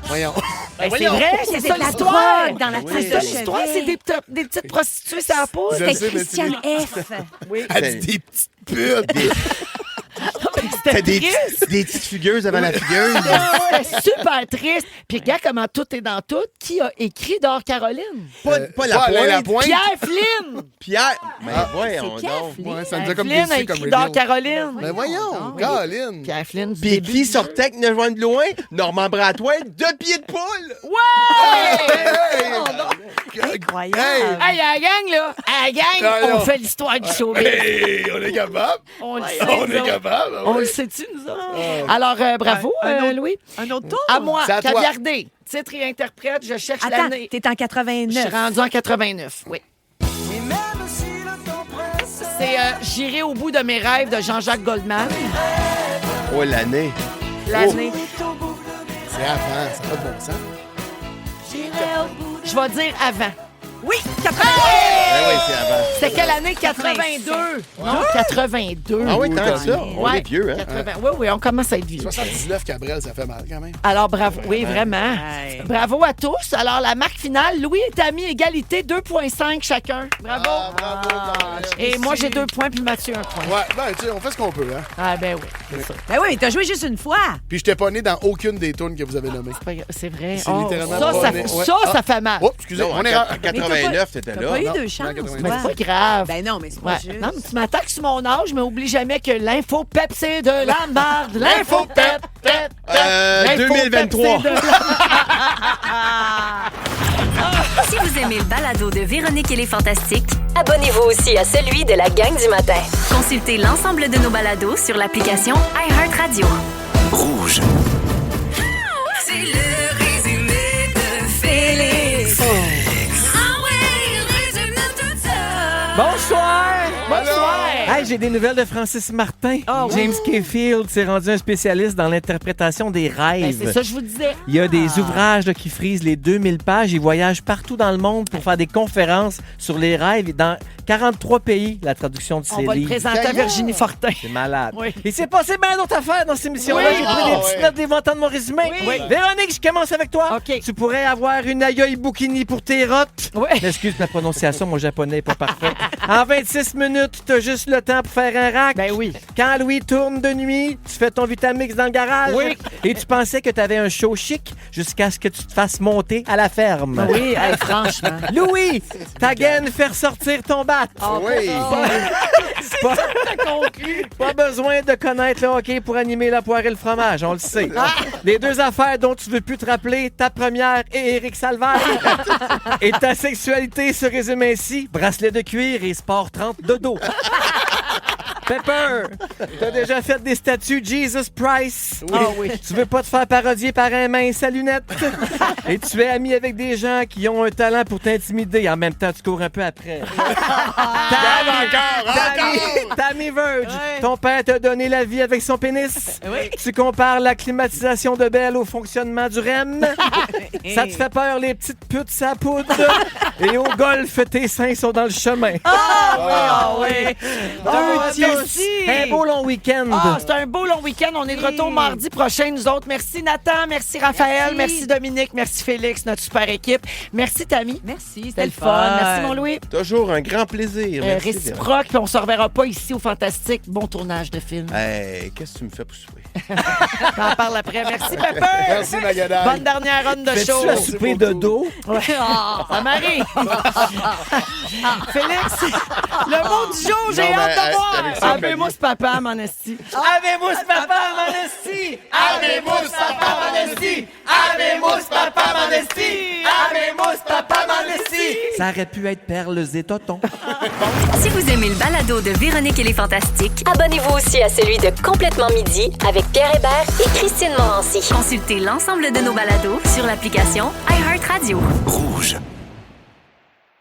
Voyons. Ben, c'est vrai, Il y c'est avait ça de la l'histoire. drogue dans la C'est ça l'histoire, c'est des petites prostituées, ça a pas. Je C'était sais, mais Christiane F. Elle dit des petites putes. C'était des triste. petites fugueuses avant la fugueuse. C'était super triste. Puis regarde comment tout est dans tout. Qui a écrit d'Or Caroline? Pas Alain la Lapointe. Pierre Flynn! Pierre. Mais voyons C'est Pierre donc. Flynn. Ouais, ça nous a comme Flynn a déçus comme écrit d'Or reveal. Caroline. Mais voyons, Caroline. Pierre Flynn. du Puis début. qui sortait avec une Joanne Blouin? Normand Bratoine de Pied de poule. Incroyable. Hey, à la gang, là, à la gang, Ah, non. on fait l'histoire du showbiz. Hey, on est capable. On le sait, On nous est autres. capable. On oui. le sait-tu, nous autres? Alors, bravo, Louis. Un autre tour? À moi, C'est à toi. caviardé. Titre et interprète, je cherche Attends, l'année. t'es en Je 89. suis rendu en 89, oui. C'est J'irai au bout de mes rêves de Jean-Jacques Goldman. Oh, l'année. L'année. C'est avant, ça n'a pas de bon sens. Je vais dire avant. Oui, 89. Ben oui, c'est avant. C'était quelle année? 82. Non, 82. Ah oui, tant que ça. On Ouais, est vieux, hein? 80. Oui, oui, on commence à être vieux. 79 Cabrel, ça fait mal quand même. Alors, bravo. Oui, vraiment. Ouais. Bravo à tous. Alors, la marque finale, Louis et Tammy, égalité, 2,5 chacun. Bravo. Et moi, j'ai 2 points, puis Mathieu, 1 point. Ouais, ben, tu sais, on fait ce qu'on peut, hein. Ah, ben oui, c'est ça. Ben oui, mais t'as joué juste une fois. Puis je t'ai pas né dans aucune des tunes que vous avez nommées. C'est vrai. C'est Oh, littéralement ça, pas ça, né. fait, Ouais. ça, Ah. ça fait mal. Oh, excusez, Non, on est en en 80. 89, t'étais T'as là. pas eu Non, deux en chances. 89. Mais c'est pas grave. Ben non, mais c'est pas Ouais. juste. Non, mais tu m'attaques sur mon âge, mais oublie jamais que l'info pep, c'est de la merde. L'info pep, pep, pep. 2023. Si vous aimez le balado de Véronique et les Fantastiques, Abonnez-vous aussi à celui de la gang du matin. consultez l'ensemble de nos balados sur l'application iHeartRadio. Rouge. C'est le résumé de Félix. Bonsoir! Bonsoir! Hey, j'ai des nouvelles de Francis Martin. Ah, oui. James Cafield s'est rendu un spécialiste dans l'interprétation des rêves. Ben, c'est ça que je vous disais. Il y a des ouvrages là, qui frisent les 2000 pages. Il voyage partout dans le monde pour faire des conférences sur les rêves dans 43 pays, la traduction de On ses va le livres. présenter à Virginie Fortin. C'est malade. Oui. Il s'est passé bien d'autres affaires dans cette émission-là. Oui. J'ai pris des petites notes des montants de mon résumé. Oui. Véronique, je commence avec toi. OK. Tu pourrais avoir une aïe bikini pour tes rottes. Oui. Excuse ma prononciation, mon japonais n'est pas parfait. En 26 minutes, tu as juste le temps pour faire un rack. Ben oui. Quand Louis tourne de nuit, tu fais ton Vitamix dans le garage. Oui. Et tu pensais que tu avais un show chic jusqu'à ce que tu te fasses monter à la ferme. Oui, hey, franchement. Louis, ta gaine fait ressortir ton bat. Oui. Pas besoin de connaître le hockey pour animer la poire et le fromage, on le sait. Les deux affaires dont tu veux plus te rappeler, ta première et Éric Salvaire. Et ta sexualité se résume ainsi, bracelet de cuir et sport 30 de dos. Pepper, t'as déjà fait des statues Jesus Price. Ah oui. Tu veux pas te faire parodier par un mince à lunettes. Et tu es ami avec des gens qui ont un talent pour t'intimider. En même temps, tu cours un peu après. Tammy Verge, ton père t'a donné la vie avec son pénis. Tu compares la climatisation de Belle au fonctionnement du REM. Ça te fait peur, les petites putes sa poudre. Et au golf, tes seins sont dans le chemin. Ah oui. Un beau long week-end. Ah, c'est un beau long week-end. On est de retour mardi prochain, nous autres. Merci Nathan, merci Raphaël, merci Dominique, merci Félix, notre super équipe. Merci Tammy. Merci, C'était le fun. Merci mon Louis. Toujours un grand plaisir. Merci, Réciproque, puis on se reverra pas ici au Fantastique. Bon tournage de film. Hey, qu'est-ce que tu me fais pour souper? On en parle après. Merci Pepper. Merci, Magadane. Bonne dernière run de show. Fais-tu à souper de dos? Ouais. Ça m'arrive. Félix, le mot du jour, j'ai Non, hâte mais, de voir. avec ça, Avez-moi ce papa, mon esti. Avez-vous ce papa, mon esti? Avez-moi ce papa, mon esti. Avez-moi ce papa, mon esti. Avez-moi ce papa, mon esti. Ça aurait pu être perles et totons. Si vous aimez le balado de Véronique et les Fantastiques, Abonnez-vous aussi à celui de Complètement Midi avec Pierre Hébert et Christine Morancy. consultez l'ensemble de nos balados sur l'application iHeartRadio. Rouge.